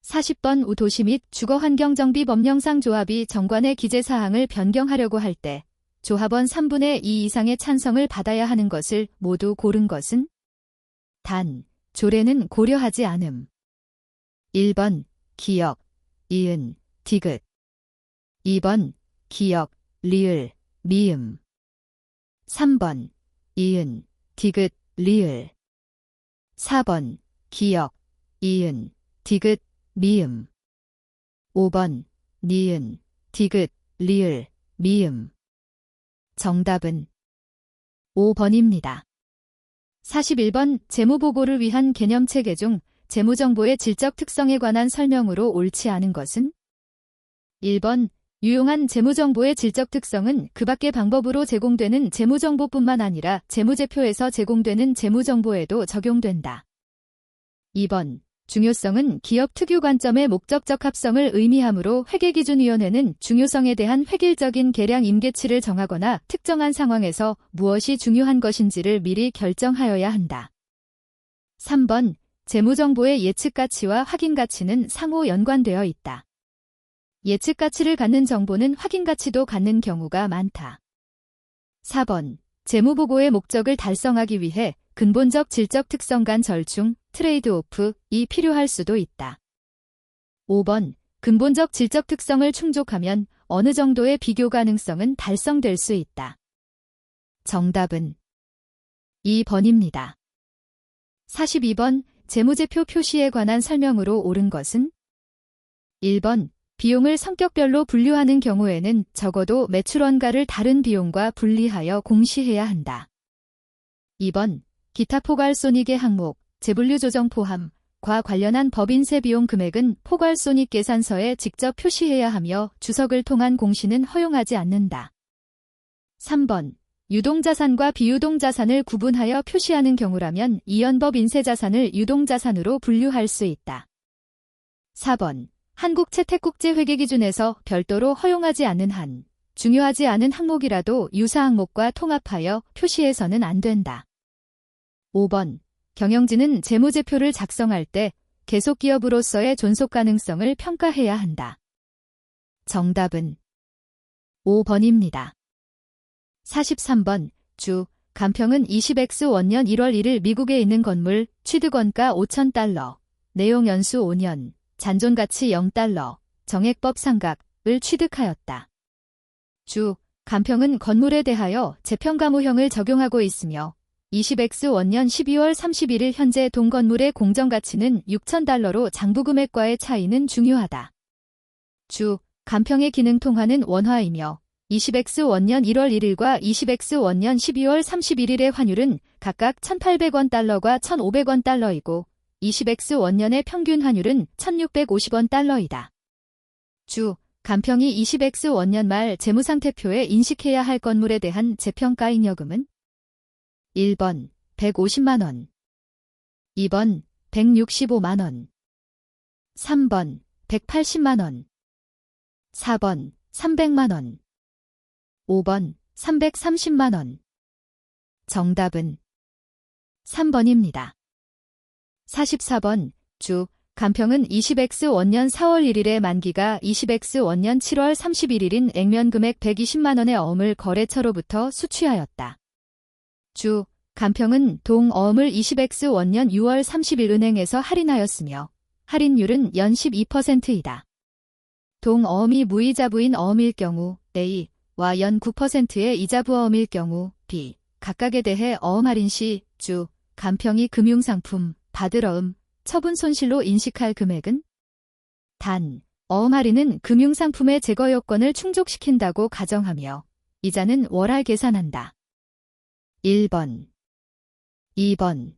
40번 도시 및 주거환경정비법령상 조합이 정관의 기재사항을 변경하려고 할 때 조합원 3분의 2 이상의 찬성을 받아야 하는 것을 모두 고른 것은 단, 조례는 고려하지 않음. 1번 기역, 이은, 디귿 2번 기역, 리을, 미음 3번 이은, 디귿, 리을 4번 기역, 이은, 디귿, 미음 5번 니은, 디귿, 리을, 미음 정답은 5번입니다. 41번 재무보고를 위한 개념체계 중 재무정보의 질적 특성에 관한 설명으로 옳지 않은 것은 1번 유용한 재무정보의 질적 특성은 그 밖의 방법으로 제공되는 재무정보뿐만 아니라 재무제표에서 제공되는 재무정보에도 적용된다. 2번 중요성은 기업 특유 관점의 목적적 합성을 의미하므로 회계기준위원회는 중요성에 대한 획일적인 계량 임계치를 정하거나 특정한 상황에서 무엇이 중요한 것인지를 미리 결정하여야 한다. 3번 재무정보의 예측가치와 확인가치는 상호 연관되어 있다. 예측가치를 갖는 정보는 확인가치도 갖는 경우가 많다. 4번 재무보고의 목적을 달성하기 위해 근본적 질적 특성 간 절충, 트레이드오프이 필요할 수도 있다. 5번 근본적 질적 특성을 충족하면 어느 정도의 비교 가능성은 달성될 수 있다. 정답은 2번입니다. 42번 재무제표 표시에 관한 설명으로 옳은 것은 1번 비용을 성격별로 분류하는 경우에는 적어도 매출원가를 다른 비용과 분리하여 공시해야 한다. 2번 기타 포괄손익의 항목, 재분류 조정 포함과 관련한 법인세 비용 금액은 포괄손익 계산서에 직접 표시해야 하며 주석을 통한 공시는 허용하지 않는다. 3번 유동자산과 비유동자산을 구분하여 표시하는 경우라면 이연법 인세자산을 유동자산으로 분류할 수 있다. 4번 한국채택국제회계기준에서 별도로 허용하지 않는 한, 중요하지 않은 항목이라도 유사 항목과 통합하여 표시해서는 안 된다. 5번 경영진은 재무제표를 작성할 때 계속기업으로서의 존속 가능성을 평가해야 한다. 정답은 5번입니다. 43번 간평은 20X 원년 1월 1일 미국에 있는 건물 취득원가 $5,000, 내용 연수 5년, 잔존가치 $0, 정액법 상각을 취득하였다. 간평은 건물에 대하여 재평가무형을 적용하고 있으며 20X 원년 12월 31일 현재 동건물의 공정가치는 $6,000로 장부금액과의 차이는 중요하다. 간평의 기능 통화는 원화이며 20X 원년 1월 1일과 20X 원년 12월 31일의 환율은 각각 1,800원 달러과 1,500원 달러이고 20X 원년의 평균 환율은 1,650원 달러이다. 주, 간평이 20X 원년 말 재무상태표에 인식해야 할 건물에 대한 재평가 잉여금은 1번 150만원, 2번 165만원, 3번 180만원, 4번 300만원, 5번 330만원. 정답은 3번입니다. 44번 주, 간평은 20X 원년 4월 1일에 만기가 20X 원년 7월 31일인 액면 금액 120만원의 어음을 거래처로부터 수취하였다. 주, 간평은 동 어음을 20X 원년 6월 30일 은행에서 할인하였으며 할인율은 연 12%이다. 동 어음이 무이자부인 어음일 경우 A와 연 9%의 이자부 어음일 경우 B, 각각에 대해 어음 할인 시 주, 간평이 금융상품, 받을 어음, 처분 손실로 인식할 금액은 단, 어음 할인은 금융상품의 제거 요건을 충족시킨다고 가정하며 이자는 월할 계산한다. 1번, 2번,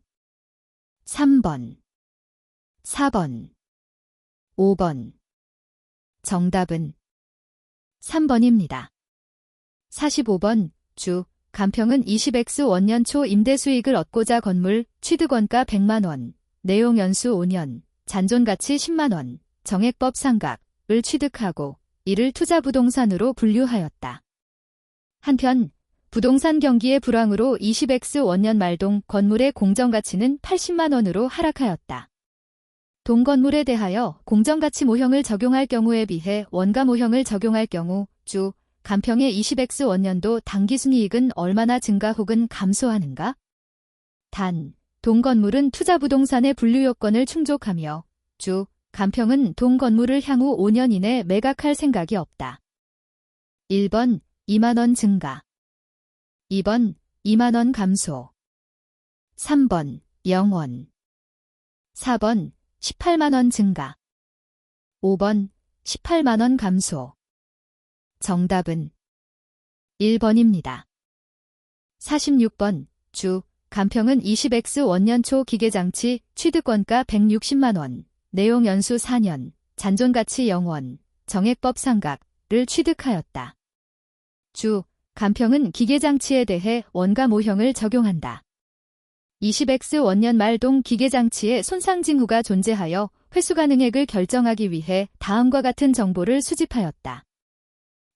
3번, 4번, 5번. 정답은 3번입니다. 45번 주, 간평은 20X 원년 초 임대 수익을 얻고자 건물 취득원가 100만원, 내용 연수 5년, 잔존가치 10만원, 정액법 상각을 취득하고 이를 투자부동산으로 분류하였다. 한편 부동산 경기의 불황으로 20X 원년 말동 건물의 공정가치는 80만원으로 하락하였다. 동 건물에 대하여 공정가치 모형을 적용할 경우에 비해 원가 모형을 적용할 경우 주, 간평의 20X 원년도 당기순이익은 얼마나 증가 혹은 감소하는가? 단, 동 건물은 투자부동산의 분류 요건을 충족하며 주, 간평은 동 건물을 향후 5년 이내 매각할 생각이 없다. 1번 2만원 증가, 2번 2만원 감소, 3번 0원, 4번 18만원 증가, 5번 18만원 감소. 정답은 1번입니다. 46번 주, 간평은 20X 원년 초 기계장치 취득원가 160만원, 내용 연수 4년, 잔존가치 0원, 정액법 상각을 취득하였다. 주, 간평은 기계장치에 대해 원가 모형을 적용한다. 20X 원년 말동 기계장치에 손상 징후가 존재하여 회수가능액을 결정하기 위해 다음과 같은 정보를 수집하였다.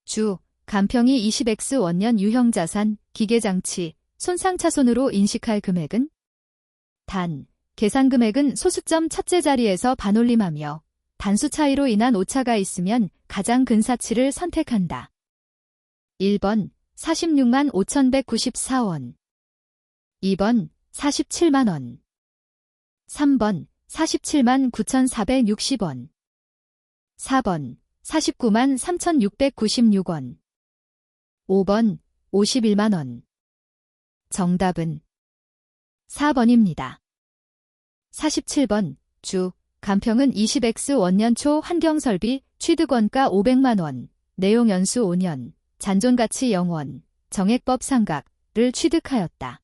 주, 간평이 20X 원년 유형자산, 기계장치, 손상차손으로 인식할 금액은 단, 계산금액은 소수점 첫째 자리에서 반올림하며 단수 차이로 인한 오차가 있으면 가장 근 사치를 선택한다. 1번 46만 5,194원, 2번 47만원, 3번 47만 9,460원, 4번 49만 3,696원, 5번 51만원. 정답은 4번입니다. 47번 주, 간평은 20X 원년 초 환경설비 취득원가 500만원, 내용 연수 5년, 잔존가치 0원, 정액법 상각을 취득하였다.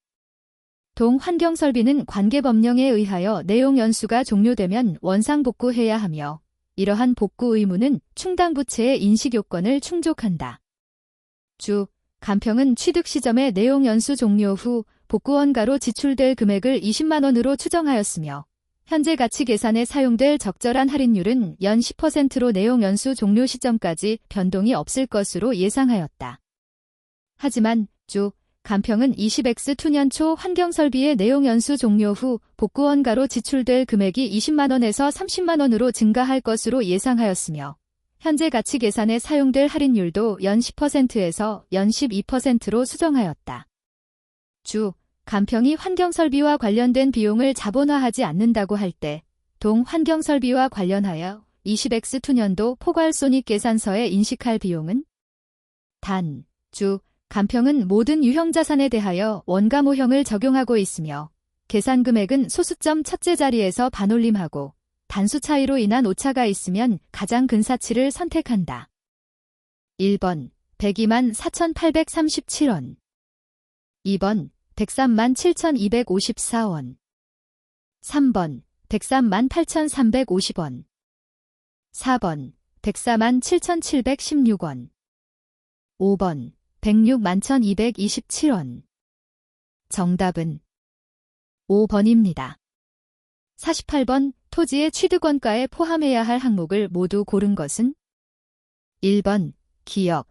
동 환경설비는 관계법령에 의하여 내용 연수가 종료되면 원상복구해야 하며 이러한 복구 의무는 충당부채의 인식요건을 충족한다. 주, 간평은 취득 시점의 내용 연수 종료 후 복구원가로 지출될 금액을 20만원으로 추정하였으며 현재 가치 계산에 사용될 적절한 할인율은 연 10%로 내용 연수 종료 시점까지 변동이 없을 것으로 예상하였다. 하지만 주, 간평은 20X 투년 초 환경설비의 내용 연수 종료 후 복구원가로 지출될 금액이 20만원에서 30만원으로 증가할 것으로 예상하였으며 현재 가치 계산에 사용될 할인율도 연 10%에서 연 12%로 수정하였다. 주, 간평이 환경설비와 관련된 비용을 자본화하지 않는다고 할 때 동 환경설비와 관련하여 20X 투년도 포괄손익계산서에 인식할 비용은 단, 주, 간평은 모든 유형자산에 대하여 원가 모형을 적용하고 있으며 계산 금액은 소수점 첫째 자리에서 반올림하고 단수 차이로 인한 오차가 있으면 가장 근 사치를 선택한다. 1번 102만 4,837원. 2번 103만 7,254원. 3번 103만 8,350원. 4번 104만 7,716원. 5번 106만 1,227원. 정답은 5번입니다. 48번 토지의 취득원가에 포함해야 할 항목을 모두 고른 것은 1번 기역,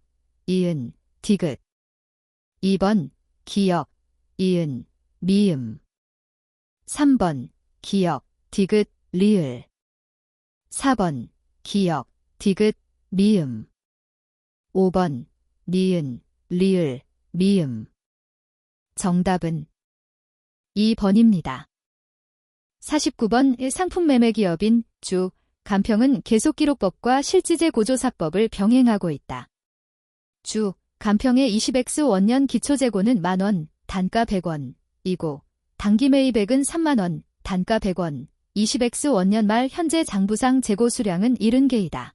이은, 디귿. 2번 기역, 이은, 미음. 3번 기역, 디귿, 리을. 4번 기역, 디귿, 미음. 5번 니은, 리을, 미음. 정답은 2번입니다. 49번 상품매매기업인 주, 간평은 계속기록법과 실지제 고조사법을 병행하고 있다. 주, 간평의 20X 원년 기초재고는 만원, 단가 100원, 이고 단기매입액은 3만원, 단가 100원, 20X 원년 말 현재 장부상 재고 수량은 70개이다.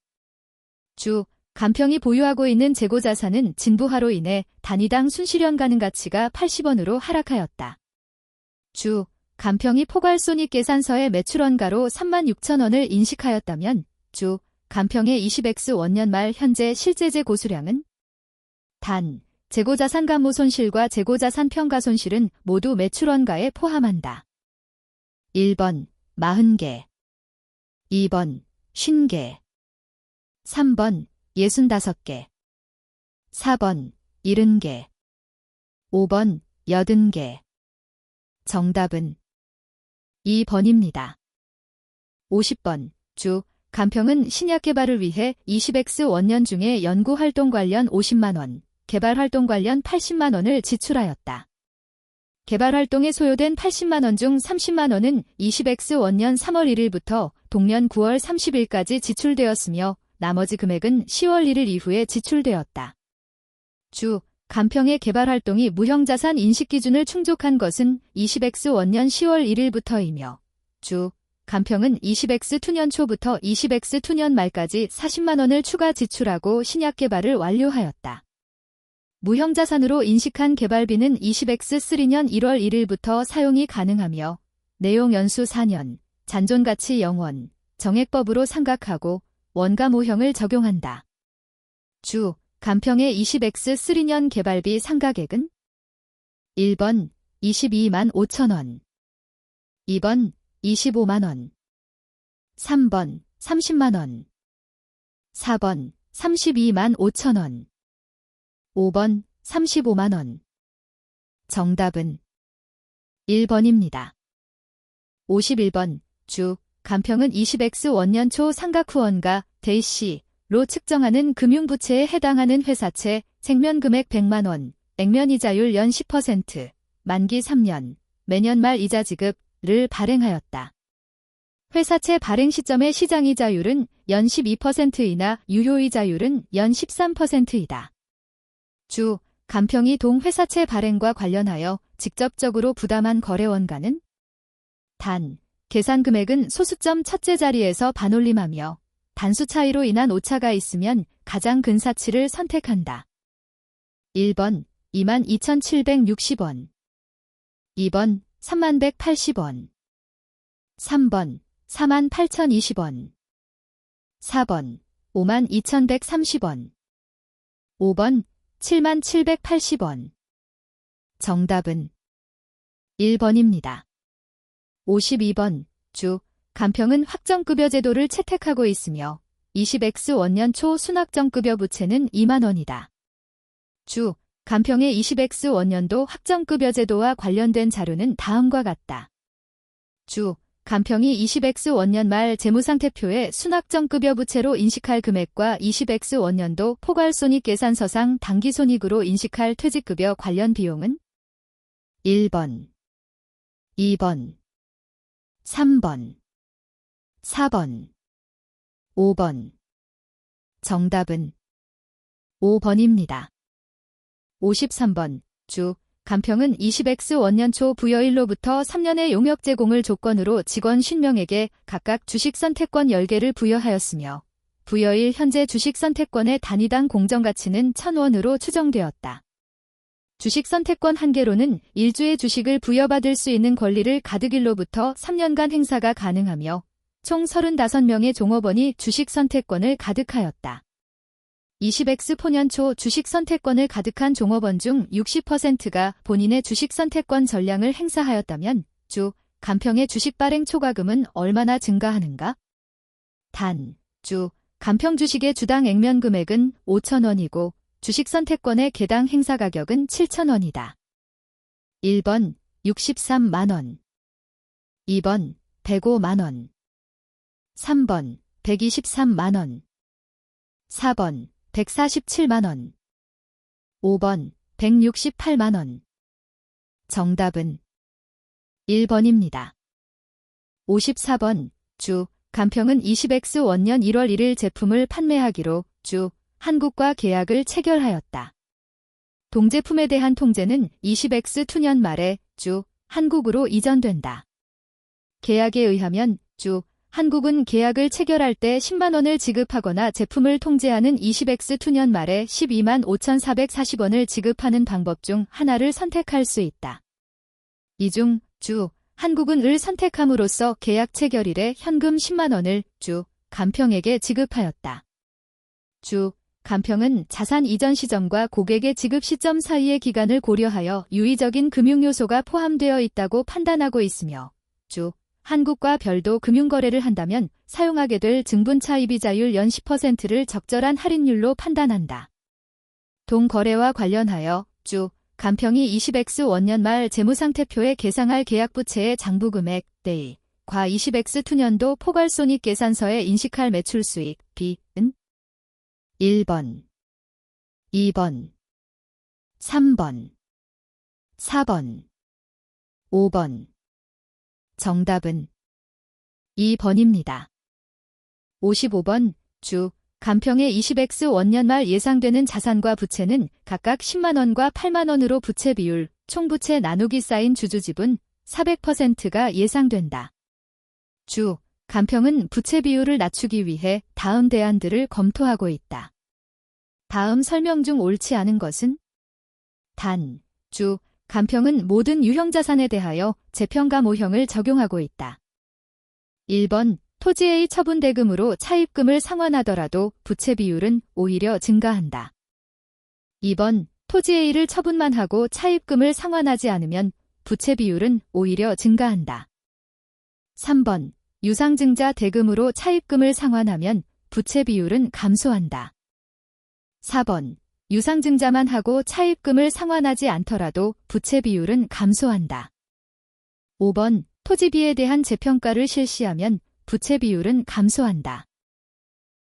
주, 간평이 보유하고 있는 재고자산은 진부하로 인해 단위당 순실현 가능 가치가 80원으로 하락하였다. 주, 간평이 포괄손익계산서의 매출원가로 36,000원을 인식하였다면 주, 간평의 20X 원년 말 현재 실제재 고수량은 단, 재고자산 감모손실과 재고자산 평가손실은 모두 매출원가에 포함한다. 1번 40개, 2번 50개, 3번 65개, 4번 70개, 5번 80개. 정답은 2번입니다. 50번 주, 간평은 신약 개발을 위해 20X 원년 중에 연구활동 관련 50만원, 개발활동 관련 80만원을 지출하였다. 개발활동에 소요된 80만원 중 30만원은 20X 원년 3월 1일부터 동년 9월 30일까지 지출되었으며 나머지 금액은 10월 1일 이후에 지출되었다. 주, 간평의 개발활동이 무형자산 인식기준을 충족한 것은 20X 원년 10월 1일부터이며 주, 간평은 20X 투년 초부터 20X 투년 말까지 40만원을 추가 지출하고 신약 개발을 완료하였다. 무형자산으로 인식한 개발비는 20X 3년 1월 1일부터 사용이 가능하며 내용 연수 4년, 잔존가치 0원, 정액법으로 상각하고 원가모형을 적용한다. 주, 간평의 20X 3년 개발비 상각액은 1번 22만 5천원, 2번 25만원, 3번 30만원, 4번 32만 5천원, 5번 35만원. 정답은 1번입니다. 51번 주, 간평은 20X 원년 초 상각 후원가 대시로 측정하는 금융부채에 해당하는 회사채 생면금액 100만원, 액면이자율 연 10%, 만기 3년, 매년 말 이자 지급을 발행하였다. 회사채 발행 시점의 시장이자율은 연 12%이나 유효이자율은 연 13%이다. 주, 간평이 동회사채 발행과 관련하여 직접적으로 부담한 거래원가는 단, 계산 금액은 소수점 첫째 자리에서 반올림하며 단수 차이로 인한 오차가 있으면 가장 근 사치를 선택한다. 1번 22,760원, 2번 31,180원, 3번 48,020원, 4번 52,130원, 5번 77,780원. 정답은 1번입니다. 52번 주, 간평은 확정급여 제도를 채택하고 있으며 20X 원년 초 순확정급여 부채는 2만원이다. 주, 간평의 20X 원년도 확정급여 제도와 관련된 자료는 다음과 같다. 주, 간평이 20X 원년 말 재무상태표에 순확정급여 부채로 인식할 금액과 20X 원년도 포괄손익계산서상 당기손익으로 인식할 퇴직급여 관련 비용은 1번, 2번, 3번, 4번, 5번. 정답은 5번입니다. 53번 주, 간평은 20X 원년 초 부여일로부터 3년의 용역 제공을 조건으로 직원 50명에게 각각 주식 선택권 10개를 부여하였으며 부여일 현재 주식선택권의 단위당 공정가치는 1,000원으로 추정되었다. 주식선택권 한 개로는 1주의 주식을 부여받을 수 있는 권리를 가득일로부터 3년간 행사가 가능하며 총 35명의 종업원이 주식선택권을 가득하였다. 20X 포년 초 주식선택권을 가득한 종업원 중 60%가 본인의 주식선택권 전량을 행사하였다면 주 간평의 주식 발행 초과금은 얼마나 증가하는가? 단, 주 간평 주식의 주당 액면 금액은 5,000원이고 주식선택권의 개당 행사 가격은 7,000원이다. 1번 63만원 2번 105만원 3번 123만원 4번 147만원 5번 168만원 정답은 1번입니다. 54번 주 간평은 20X 원년 1월 1일 제품을 판매하기로 주 한국과 계약을 체결하였다. 동제품에 대한 통제는 20X 투년 말에 주 한국으로 이전된다. 계약에 의하면 주 한국은 계약을 체결할 때 10만 원을 지급하거나 제품을 통제하는 20X 투년 말에 12만 5,440원을 지급하는 방법 중 하나를 선택할 수 있다. 이 중 주 한국은 을 선택함으로써 계약 체결일에 현금 10만 원을 주 간평에게 지급하였다. 주 간평은 자산 이전 시점과 고객의 지급 시점 사이의 기간을 고려하여 유의적인 금융 요소가 포함되어 있다고 판단하고 있으며 주 한국과 별도 금융거래를 한다면 사용하게 될 증분차입이자율 연 10%를 적절한 할인율로 판단한다. 동거래와 관련하여 주 간평이 20X 원년 말 재무상태표에 계상할 계약부채의 장부금액 대 과 20X 투년도 포괄손익 계산서에 인식할 매출수익 B은 1번, 2번, 3번, 4번, 5번. 정답은 2번입니다. 55번 주 간평의 20X 원년 말 예상되는 자산과 부채는 각각 10만 원과 8만 원으로 부채 비율, 총부채 나누기 쌓인 주주지분 400%가 예상된다. 주 간평은 부채 비율을 낮추기 위해 다음 대안들을 검토하고 있다. 다음 설명 중 옳지 않은 것은? 단, 주 간평은 모든 유형자산에 대하여 재평가 모형을 적용하고 있다. 1번 토지의 처분대금으로 차입금을 상환하더라도 부채 비율은 오히려 증가한다. 2번 토지A를 처분만 하고 차입금을 상환하지 않으면 부채 비율은 오히려 증가한다. 3번 유상증자 대금으로 차입금을 상환하면 부채 비율은 감소한다. 4번 유상증자만 하고 차입금을 상환하지 않더라도 부채 비율은 감소한다. 5번 토지비에 대한 재평가를 실시하면 부채 비율은 감소한다.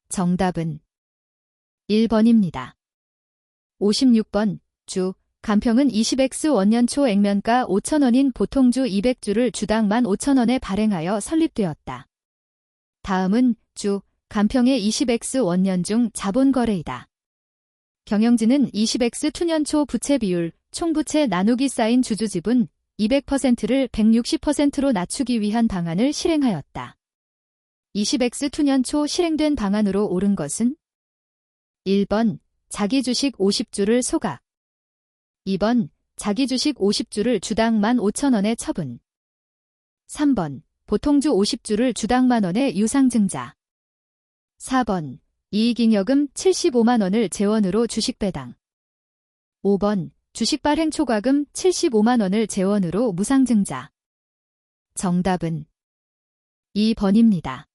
정답은 1번입니다. 56번 주 간평은 20X 원년 초 액면가 5,000원인 보통주 200주를 주당 15,000원에 발행하여 설립되었다. 다음은 주 간평의 20X 원년 중 자본거래이다. 경영진은 20X 투년 초 부채 비율, 총부채 나누기 쌓인 주주지분 200%를 160%로 낮추기 위한 방안을 실행하였다. 20X 투년 초 실행된 방안으로 옳은 것은? 1번 자기 주식 50주를 소각 2번 자기 주식 50주를 주당 15,000원에 처분 3번 보통주 50주를 주당 만원에 유상증자 4번 이익잉여금 75만 원을 재원으로 주식 배당 5번 주식 발행 초과금 75만 원을 재원으로 무상증자 정답은 2번입니다.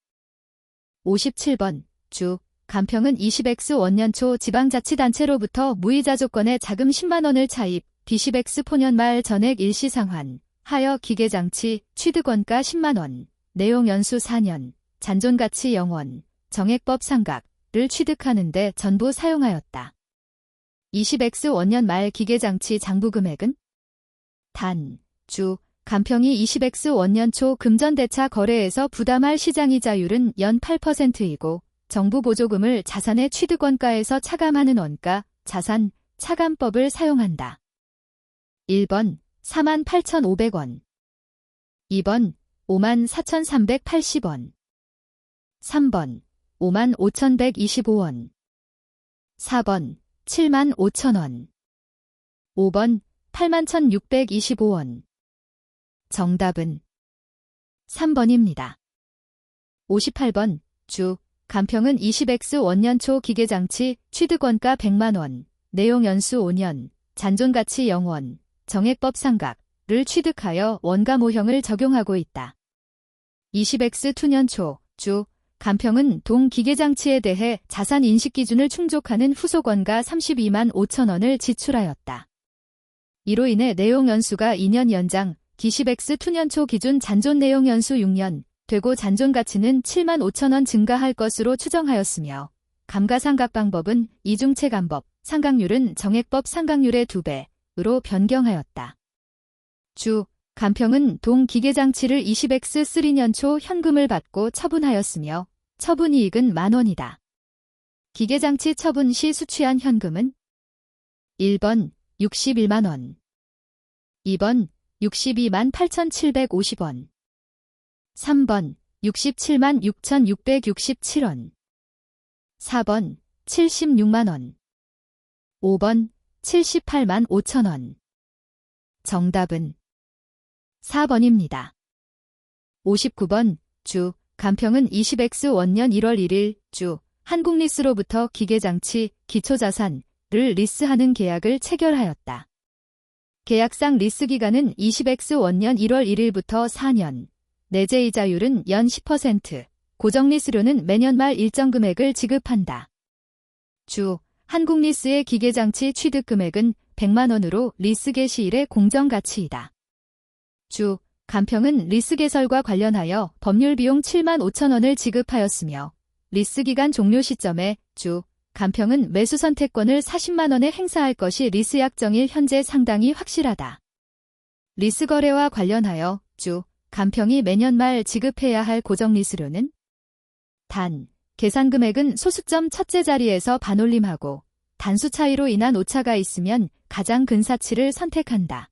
57번 주 간평은 20X 원년 초 지방자치단체로부터 무이자 조건의 자금 10만 원을 차입, D10X 포년 말 전액 일시상환, 하여 기계장치, 취득원가 10만 원, 내용 연수 4년, 잔존가치 0원, 정액법 상각을 취득하는 데 전부 사용하였다. 20X 원년 말 기계장치 장부금액은? 단, 주 간평이 20X 원년 초 금전대차 거래에서 부담할 시장이자율은 연 8%이고 정부 보조금을 자산의 취득원가에서 차감하는 원가, 자산, 차감법을 사용한다. 1번 48,500원 2번 54,380원 3번 55,125원. 4번 75,000원. 5번 81,625원. 정답은 3번입니다. 58번 주 간평은 20X 원년초 기계장치 취득원가 100만원, 내용연수 5년, 잔존가치 0원, 정액법 상각을 취득하여 원가 모형을 적용하고 있다. 20X 투년초 주 간평은 동 기계장치에 대해 자산 인식 기준을 충족하는 후속원가 32만 5천원을 지출하였다. 이로 인해 내용연수가 2년 연장, 기십X 투년초 기준 잔존 내용연수 6년, 되고 잔존가치는 7만 5천원 증가할 것으로 추정하였으며 감가상각 방법은 이중체감법, 상각률은 정액법 상각률의 2배로 변경하였다. 주 간평은 동 기계장치를 20X 3년초 현금을 받고 처분하였으며 처분이익은 만원이다. 기계장치 처분 시 수취한 현금은 1번 61만원, 2번 62만 8,750원, 3번 67만 6,667원, 4번 76만원, 5번 78만 5천원. 정답은 4번입니다. 59번 주 간평은 20X 원년 1월 1일 주 한국리스로부터 기계장치, 기초자산을 리스하는 계약을 체결하였다. 계약상 리스기간은 20X 원년 1월 1일부터 4년, 내재이자율은 연 10%, 고정리스료는 매년 말 일정 금액을 지급한다. 주 한국리스의 기계장치 취득금액은 100만원으로 리스 개시일의 공정가치이다. 주 간평은 리스 개설과 관련하여 법률 비용 7만 5천원을 지급하였으며 리스기간 종료 시점에 주 간평은 매수 선택권을 40만원에 행사할 것이 리스 약정일 현재 상당히 확실하다. 리스 거래와 관련하여 주 간평이 매년 말 지급해야 할 고정리스료는 단, 계산금액은 소수점 첫째 자리에서 반올림하고 단수 차이로 인한 오차가 있으면 가장 근사치를 선택한다.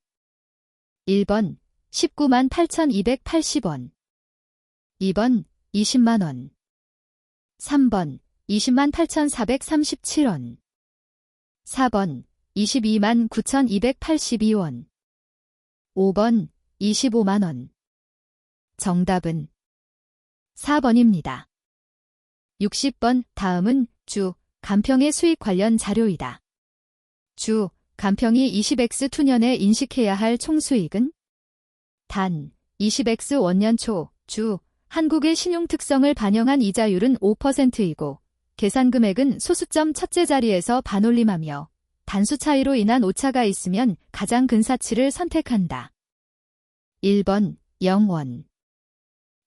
1번 19만 8,280원, 2번 20만원, 3번 20만 8,437원, 4번 22만 9,282원, 5번 25만원. 정답은 4번입니다. 60번 다음은 주 간평의 수익 관련 자료이다. 주 간평이 20X 투년에 인식해야 할 총수익은 단 20X 원년 초 주 한국의 신용 특성을 반영한 이자율은 5%이고 계산금액은 소수점 첫째 자리에서 반올림하며 단수 차이로 인한 오차가 있으면 가장 근사치를 선택한다. 1번 0원,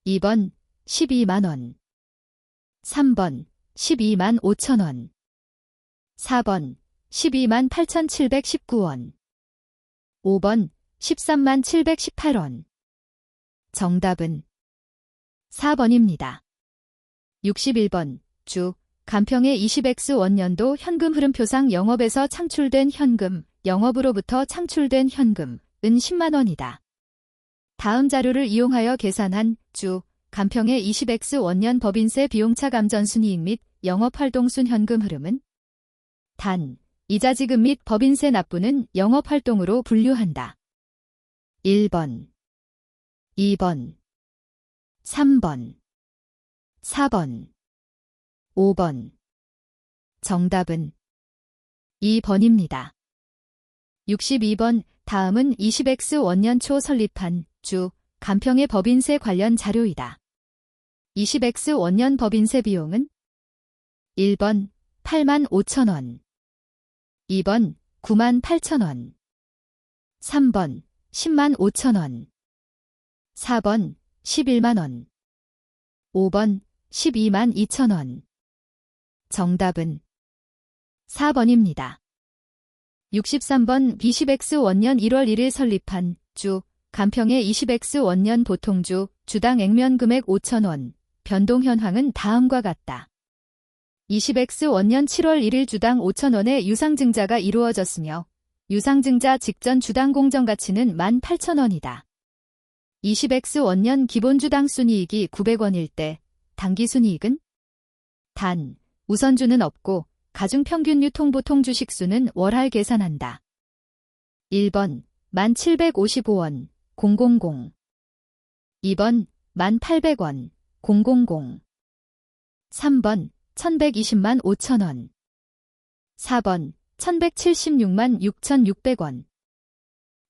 2번 12만원, 3번 12만 5천원, 4번 12만 8,719원, 5번 13만 718원. 정답은 4번입니다. 61번 주 간평의 20X 원년도 현금 흐름표상 영업에서 창출된 현금, 영업으로부터 창출된 현금은 10만원이다. 다음 자료를 이용하여 계산한 주 간평의 20X 원년 법인세 비용차 감전순이익 및 영업활동순 현금 흐름은 단, 이자 지급 및 법인세 납부는 영업활동으로 분류한다. 1번, 2번, 3번, 4번, 5번. 정답은 2번입니다. 62번 다음은 20X 원년 초 설립한 주 간평의 법인세 관련 자료이다. 20X 원년 법인세 비용은 1번 8만 5천원, 2번 9만 8천원, 3번 10만 5천원, 4번 11만원, 5번 12만 2천원. 정답은 4번입니다. 63번 20X 원년 1월 1일 설립한 주 간평의 20X 원년 보통주 주당 액면 금액 5천원, 변동 현황은 다음과 같다. 20X 원년 7월 1일 주당 5천원의 유상증자가 이루어졌으며 유상증자 직전 주당 공정가치는 18,000원이다. 20X 원년 기본주당 순이익이 900원일 때 당기순이익은 단, 우선주는 없고 가중평균 유통보통 주식수는 월할 계산한다. 1번 1755원 000 2번 1800원 000 3번 1120만 5천원 4번 1176만 6600원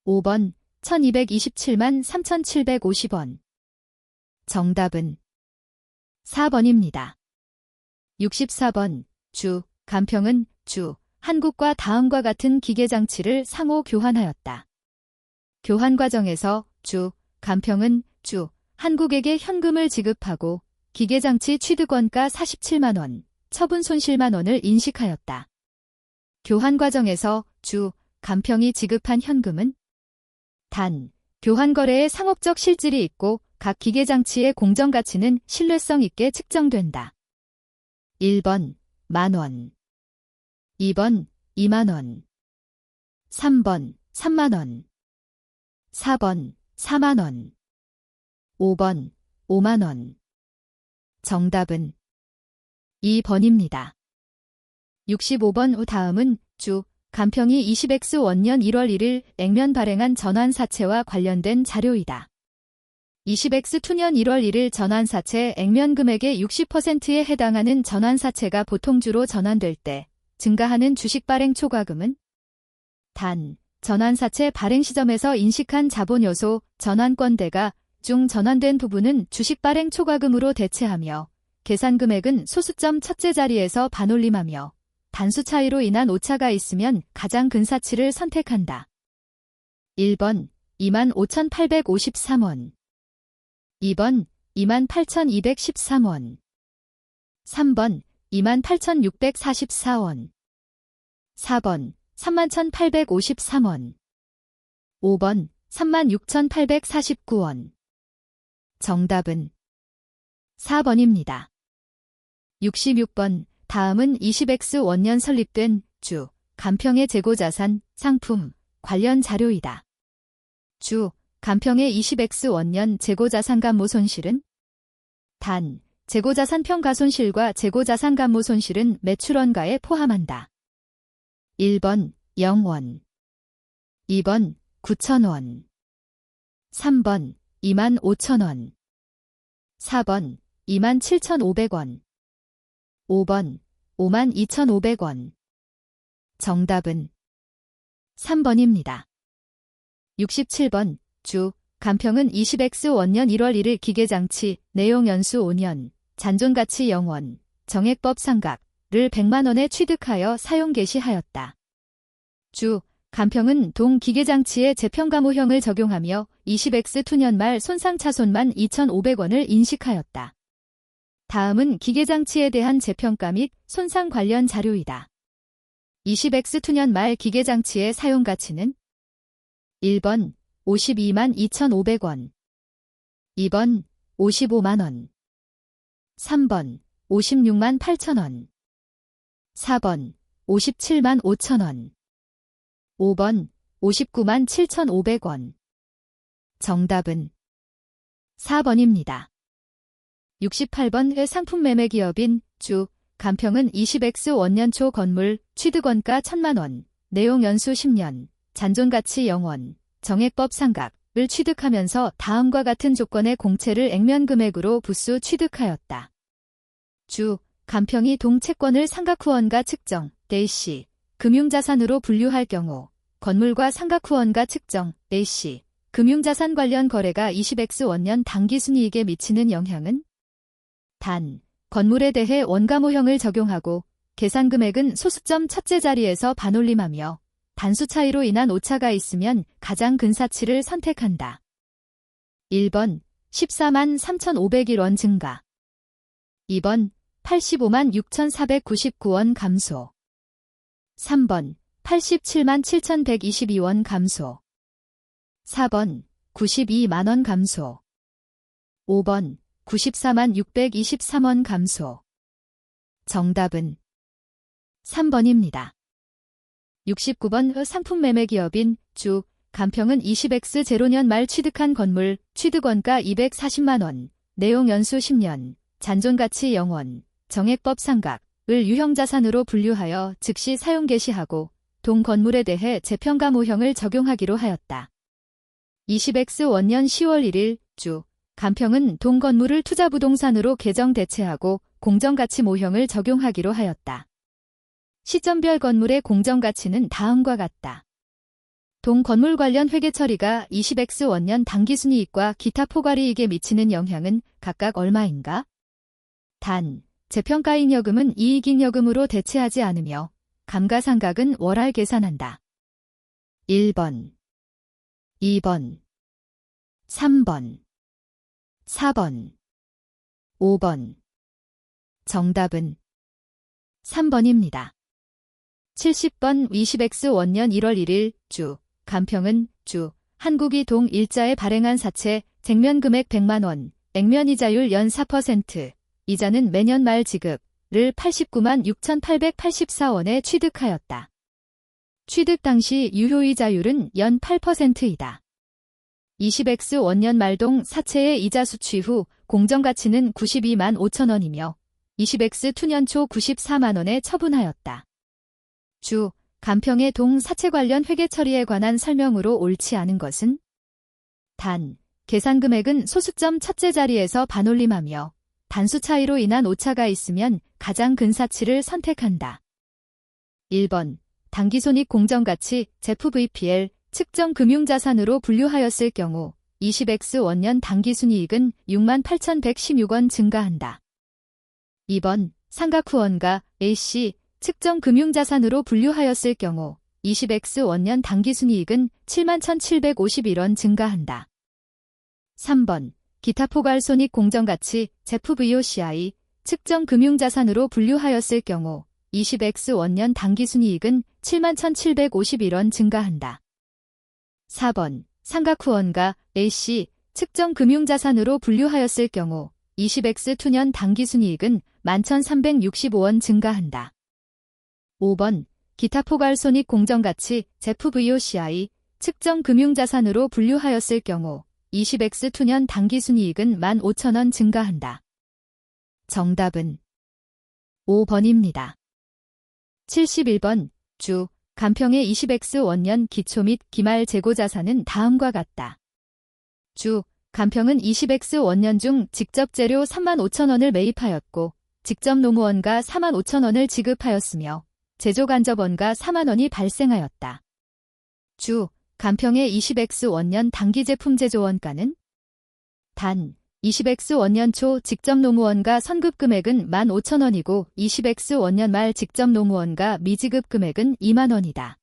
5번 1227만 3750원 정답은 4번입니다. 64번 주, 간평은 주, 한국과 다음과 같은 기계장치를 상호 교환하였다. 교환 과정에서 주, 간평은 주, 한국에게 현금을 지급하고 기계장치 취득원가 47만원, 처분 손실만원을 인식하였다. 교환 과정에서 주, 간평이 지급한 현금은 단, 교환 거래에 상업적 실질이 있고 각 기계장치의 공정가치는 신뢰성 있게 측정된다. 1번 만원 2번 2만원 3번 3만원 4번 4만원 5번 5만원 정답은 2번입니다. 65번 후 다음은 주, 간평이 20X 원년 1월 1일 액면 발행한 전환사채와 관련된 자료이다. 20X 투년 1월 1일 전환사채 액면 금액의 60%에 해당하는 전환사채가 보통주로 전환될 때 증가하는 주식 발행 초과금은 단, 전환사채 발행 시점에서 인식한 자본요소 전환권대가 중 전환된 부분은 주식 발행 초과금으로 대체하며 계산금액은 소수점 첫째 자리에서 반올림하며 단수 차이로 인한 오차가 있으면 가장 근 사치를 선택한다. 1번 25,853원 2번 28,213원 3번 28,644원 4번 31,853원 5번 36,849원 정답은 4번입니다. 66번 다음은 20X 원년 설립된 주, 간평의 재고자산, 상품, 관련 자료이다. 주, 간평의 20X 원년 재고자산 감모 손실은 단, 재고자산 평가손실과 재고자산 감모 손실은 매출원가에 포함한다. 1번 0원 2번 9,000원 3번 25,000원 4번 27,500원 5번 52,500원 정답은 3번입니다. 67번 주, 간평은 20X 원년 1월 1일 기계장치, 내용 연수 5년, 잔존가치 0원, 정액법 상각을 100만원에 취득하여 사용 개시하였다. 주, 간평은 동 기계장치의 재평가모형을 적용하며 20X 투년 말 손상차손만 2,500원을 인식하였다. 다음은 기계장치에 대한 재평가 및 손상 관련 자료이다. 20X 투년 말 기계장치의 사용가치는 1번 52만 2,500원 2번 55만원 3번 56만 8천원 4번 57만 5천원 5번 59만 7,500원 정답은 4번입니다. 68번 상품 매매 기업인 주, 간평은 20X 원년 초 건물 취득원가 1,000만원, 내용 연수 10년, 잔존가치 0원, 정액법 상각을 취득하면서 다음과 같은 조건의 공채를 액면 금액으로 부수 취득하였다. 주, 간평이 동채권을 상각후원가 측정, 대시, 금융자산으로 분류할 경우 건물과 상각후원가 측정, 대시, 금융자산 관련 거래가 20X 원년 당기순이익에 미치는 영향은 단, 건물에 대해 원가모형을 적용하고 계산금액은 소수점 첫째 자리에서 반올림하며 단수 차이로 인한 오차가 있으면 가장 근 사치를 선택한다. 1번 14만 3,501원 증가 2번 85만 6,499원 감소 3번 87만 7,122원 감소 4번 92만원 감소 5번 94만 623원 감소 정답은 3번입니다. 69번 상품 매매 기업인 주, 간평은 20X 제로년 말 취득한 건물 취득원가 240만원, 내용 연수 10년, 잔존가치 0원, 정액법 상각을 유형자산으로 분류하여 즉시 사용 개시하고 동 건물에 대해 재평가 모형을 적용하기로 하였다. 20X 원년 10월 1일 주 간평은 동 건물을 투자부동산으로 개정 대체하고 공정가치 모형을 적용하기로 하였다. 시점별 건물의 공정가치는 다음과 같다. 동 건물 관련 회계 처리가 20X 원년 당기순이익과 기타 포괄이익에 미치는 영향은 각각 얼마인가? 단, 재평가잉여금은 이익잉여금으로 대체하지 않으며 감가상각은 월할 계산한다. 1번, 2번, 3번, 4번, 5번. 정답은 3번입니다. 70번 20X 원년 1월 1일 주 간평은 주 한국이 동 일자에 발행한 사채 쟁면 금액 100만 원, 액면 이자율 연 4%, 이자는 매년 말 지급을 89만 6,884원에 취득하였다. 취득 당시 유효이자율은 연 8%이다. 20X 원년 말동 사채의 이자 수취 후 공정가치는 92만 5천 원이며 20X 투년 초 94만 원에 처분하였다. 주 간평의 동 사채 관련 회계 처리에 관한 설명으로 옳지 않은 것은 단, 계산 금액은 소수점 첫째 자리에서 반올림하며 단수 차이로 인한 오차가 있으면 가장 근 사치를 선택한다. 1번, 당기손익 공정가치 ZVPL 측정 금융자산으로 분류하였을 경우 20X 원년 당기순이익은 68,116원 증가한다. 2번, 상각후원가 AC 측정 금융자산으로 분류하였을 경우 20X 원년 당기순이익은 71,751원 증가한다. 3번, 기타 포괄손익 공정가치 ZVOCI 측정 금융자산으로 분류하였을 경우 20X 원년 당기순이익은 71,751원 증가한다. 4번, 상각후원가 AC 측정 금융자산으로 분류하였을 경우 20X 투년 당기순이익은 11,365원 증가한다. 5번, 기타 포괄손익 공정가치 ZVOCI 측정 금융자산으로 분류하였을 경우 20X 투년 당기순이익은 15,000원 증가한다. 정답은 5번입니다. 71번, 주 간평의 20X 원년 기초 및 기말 재고자산은 다음과 같다. 주 간평은 20X 원년 중 직접 재료 35,000원을 매입하였고 직접 노무원가 45,000원을 지급하였으며 제조간접원가 4만원이 발생하였다. 주 간평의 20X 원년 당기제품 제조원가는 단 20X 원년 초 직접 노무원가 선급 금액은 15,000원이고 20X 원년 말 직접 노무원가 미지급 금액은 2만원이다.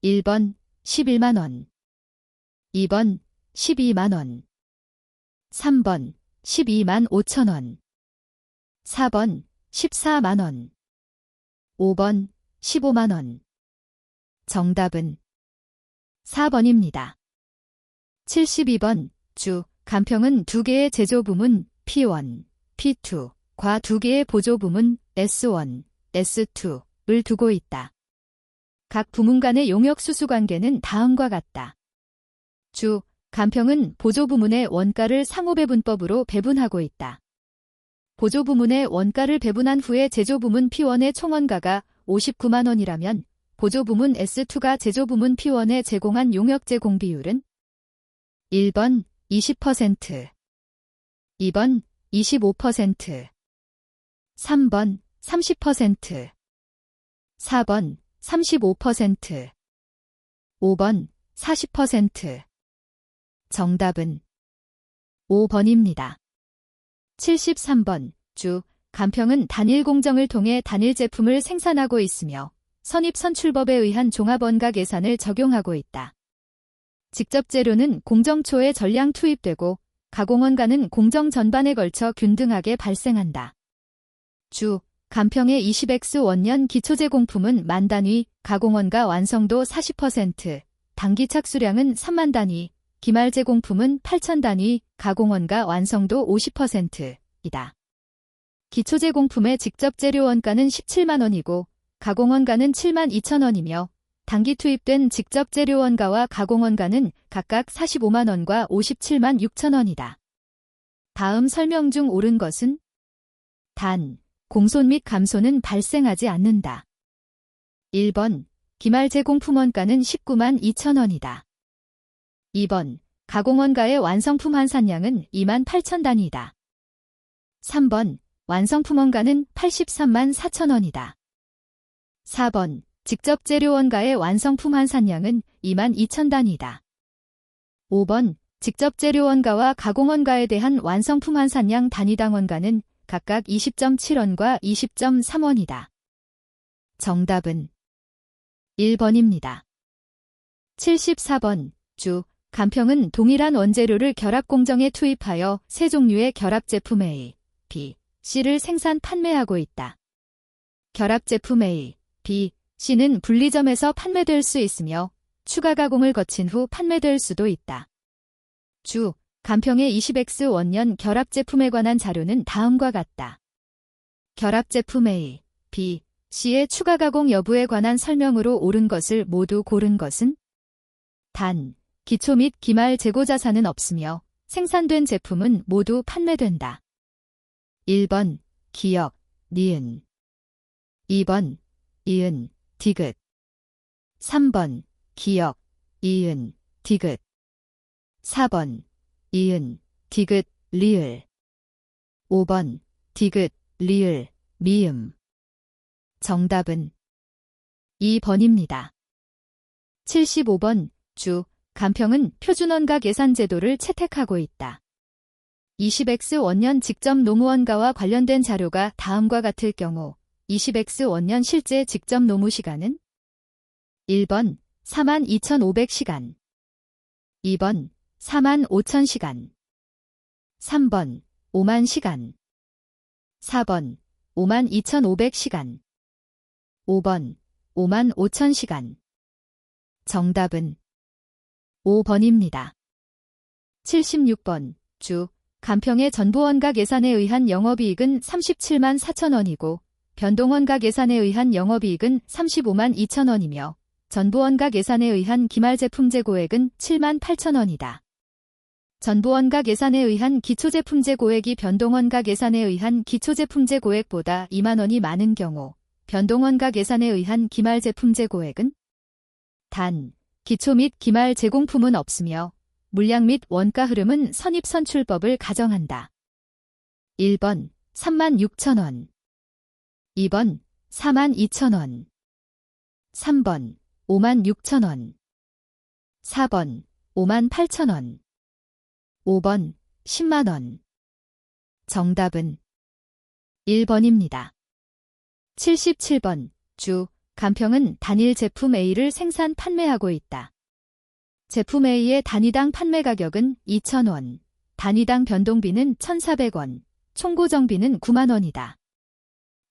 1번 11만원, 2번 12만원, 3번 12만 5천원, 4번 14만원, 5번 15만원. 정답은 4번입니다. 72번, 주 간평은 2개의 제조부문 P1, P2과 2개의 보조부문 S1, S2를 두고 있다. 각 부문 간의 용역 수수 관계는 다음과 같다. 주 간평은 보조부문의 원가를 상호배분법으로 배분하고 있다. 보조부문의 원가를 배분한 후에 제조부문 P1의 총원가가 59만 원이라면 보조부문 S2가 제조부문 P1에 제공한 용역제 공비율은 1번 20%, 2번 25%, 3번 30%, 4번 35%, 5번 40%. 정답은 5번입니다. 73번, 주 간평은 단일 공정을 통해 단일 제품을 생산하고 있으며 선입선출법에 의한 종합원가 계산을 적용하고 있다. 직접 재료는 공정 초에 전량 투입되고 가공원가는 공정 전반에 걸쳐 균등하게 발생한다. 주 간평의 20X 원년 기초제공품은 10,000단위, 가공원가 완성도 40%, 단기 착수량은 30,000 단위, 기말 제공품은 8,000단위, 가공원가 완성도 50%이다. 기초제공품의 직접 재료 원가는 17만 원이고 가공원가는 72,000원이며 단기 투입된 직접 재료 원가와 가공원가는 각각 45만 원과 57만 6천 원이다. 다음 설명 중 옳은 것은 단, 공손 및 감소는 발생하지 않는다. 1번 기말 제공 품원가는 19만 2천 원이다. 2번 가공원가의 완성품 한산량은 2만 8천 단위이다. 3번 완성품 원가는 83만 4천 원이다. 4번 직접 재료 원가의 완성품 한산량은 2만 2천 단위이다. 5번 직접 재료 원가와 가공 원가에 대한 완성품 한산량 단위당 원가는 각각 20.7원과 20.3원이다. 정답은 1번입니다. 74번 주 간평은 동일한 원재료를 결합 공정에 투입하여 세 종류의 결합 제품 A, B, C를 생산 판매하고 있다. 결합 제품 A, B, C는 분리점에서 판매될 수 있으며 추가 가공을 거친 후 판매될 수도 있다. 주 간평의 20X 원년 결합 제품에 관한 자료는 다음과 같다. 결합 제품 A, B, C의 추가 가공 여부에 관한 설명으로 옳은 것을 모두 고른 것은? 단, 기초 및 기말 재고 자산은 없으며 생산된 제품은 모두 판매된다. 1번 기역, 니은 2번 이은, 디귿 3번 기역, 이은, 디귿 4번 이은, 디귿, 리을 5번 디귿, 리을, 미음 정답은 2번입니다. 75번 주 간평은 표준원가 계산 제도를 채택하고 있다. 20X 원년 직접 노무 원가와 관련된 자료가 다음과 같을 경우 20X 원년 실제 직접 노무 시간은? 1번 42,500시간 2번 45,000시간 3번 50,000시간 4번 52,500시간 5번 55,000시간 정답은 5번입니다. 76번 주 간평의 전부원가 계산에 의한 영업이익은 37만 4천 원이고 변동원가 계산에 의한 영업이익은 35만 2천 원이며 전부원가 계산에 의한 기말제품 재고액은 7만 8천 원이다. 전부원가 계산에 의한 기초제품 재고액이 변동원가 계산에 의한 기초제품 재고액보다 2만 원이 많은 경우 변동원가 계산에 의한 기말제품 재고액은? 단, 기초 및 기말 제공품은 없으며 물량 및 원가 흐름은 선입선출법을 가정한다. 1번 3만 6천 원 2번 4만 2천 원 3번 5만 6천 원 4번 5만 8천 원 5번 10만 원 정답은 1번입니다. 77번 주 간평은 단일 제품 A를 생산 판매하고 있다. 제품 A의 단위당 판매 가격은 2,000원, 단위당 변동비는 1,400원, 총고정비는 9만 원이다.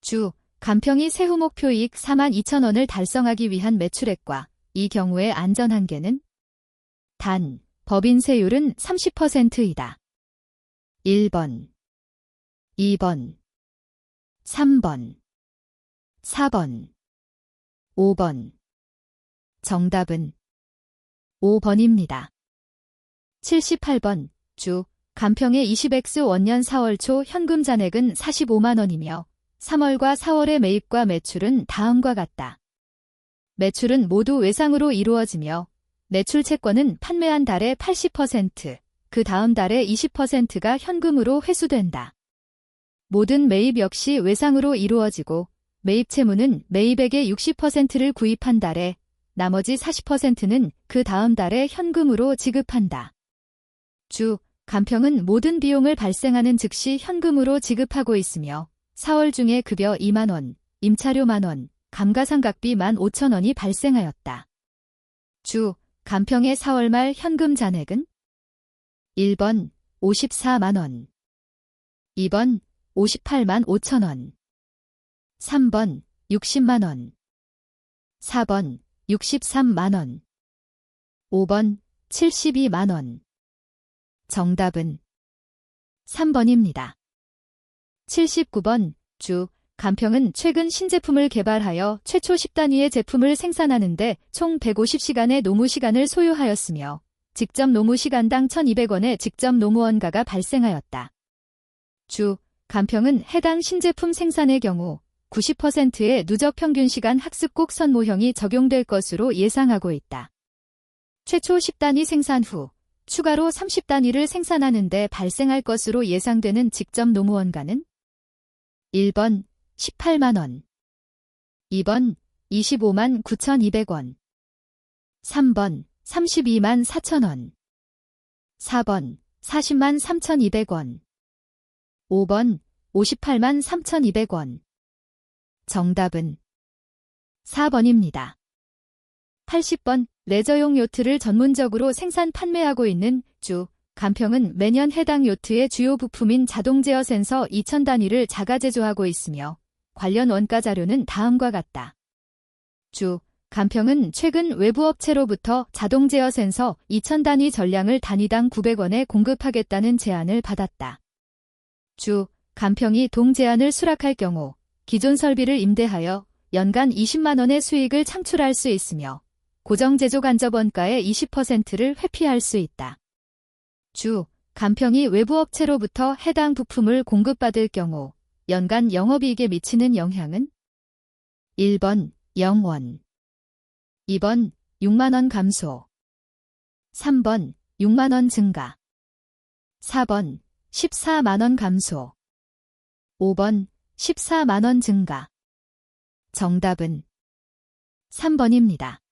주 간평이 세후 목표이익 4만 2천 원을 달성하기 위한 매출액과 이 경우의 안전한계는? 단, 법인세율은 30%이다. 1번, 2번, 3번, 4번, 5번 정답은 5번입니다. 78번 주 간평의 20X 원년 4월 초 현금 잔액은 45만 원이며 3월과 4월의 매입과 매출은 다음과 같다. 매출은 모두 외상으로 이루어지며 매출 채권은 판매한 달의 80%, 그 다음 달의 20%가 현금으로 회수된다. 모든 매입 역시 외상으로 이루어지고 매입 채무는 매입액의 60%를 구입한 달에 나머지 40%는 그 다음 달에 현금으로 지급한다. 주 간평은 모든 비용을 발생하는 즉시 현금으로 지급하고 있으며 4월 중에 급여 2만 원, 임차료 만원, 감가상각비 15,000원이 발생하였다. 주 간평의 4월 말 현금 잔액은? 1번 54만 원 2번 58만 5천 원 3번 60만 원 4번 63만 원 5번 72만 원 정답은 3번입니다. 79번 주 간평은 최근 신제품을 개발하여 최초 10단위의 제품을 생산하는데 총 150시간의 노무 시간을 소요하였으며 직접 노무 시간당 1,200원의 직접 노무 원가가 발생하였다. 주 간평은 해당 신제품 생산의 경우 90%의 누적 평균시간 학습곡 선모형이 적용될 것으로 예상하고 있다. 최초 10단위 생산 후 추가로 30단위를 생산하는 데 발생할 것으로 예상되는 직접 노무원가는 1번 18만원, 2번 25만 9,200원, 3번 32만 4천원, 4번 40만 3,200원, 5번 58만 3,200원. 정답은 4번입니다. 80번 레저용 요트를 전문적으로 생산 판매하고 있는 주 간평은 매년 해당 요트의 주요 부품인 자동 제어 센서 2,000단위를 자가 제조하고 있으며 관련 원가 자료는 다음과 같다. 주 간평은 최근 외부 업체로부터 자동 제어 센서 2,000단위 전량을 단위당 900원에 공급하겠다는 제안을 받았다. 주 간평이 동제안을 수락할 경우 기존 설비를 임대하여 연간 20만 원의 수익을 창출할 수 있으며 고정 제조 간접 원가의 20%를 회피할 수 있다. 주 간평이 외부 업체로부터 해당 부품을 공급받을 경우 연간 영업이익에 미치는 영향은 1번 0원, 2번 6만 원 감소, 3번 6만 원 증가, 4번 14만 원 감소, 5번 14만 원 증가. 정답은 3번입니다.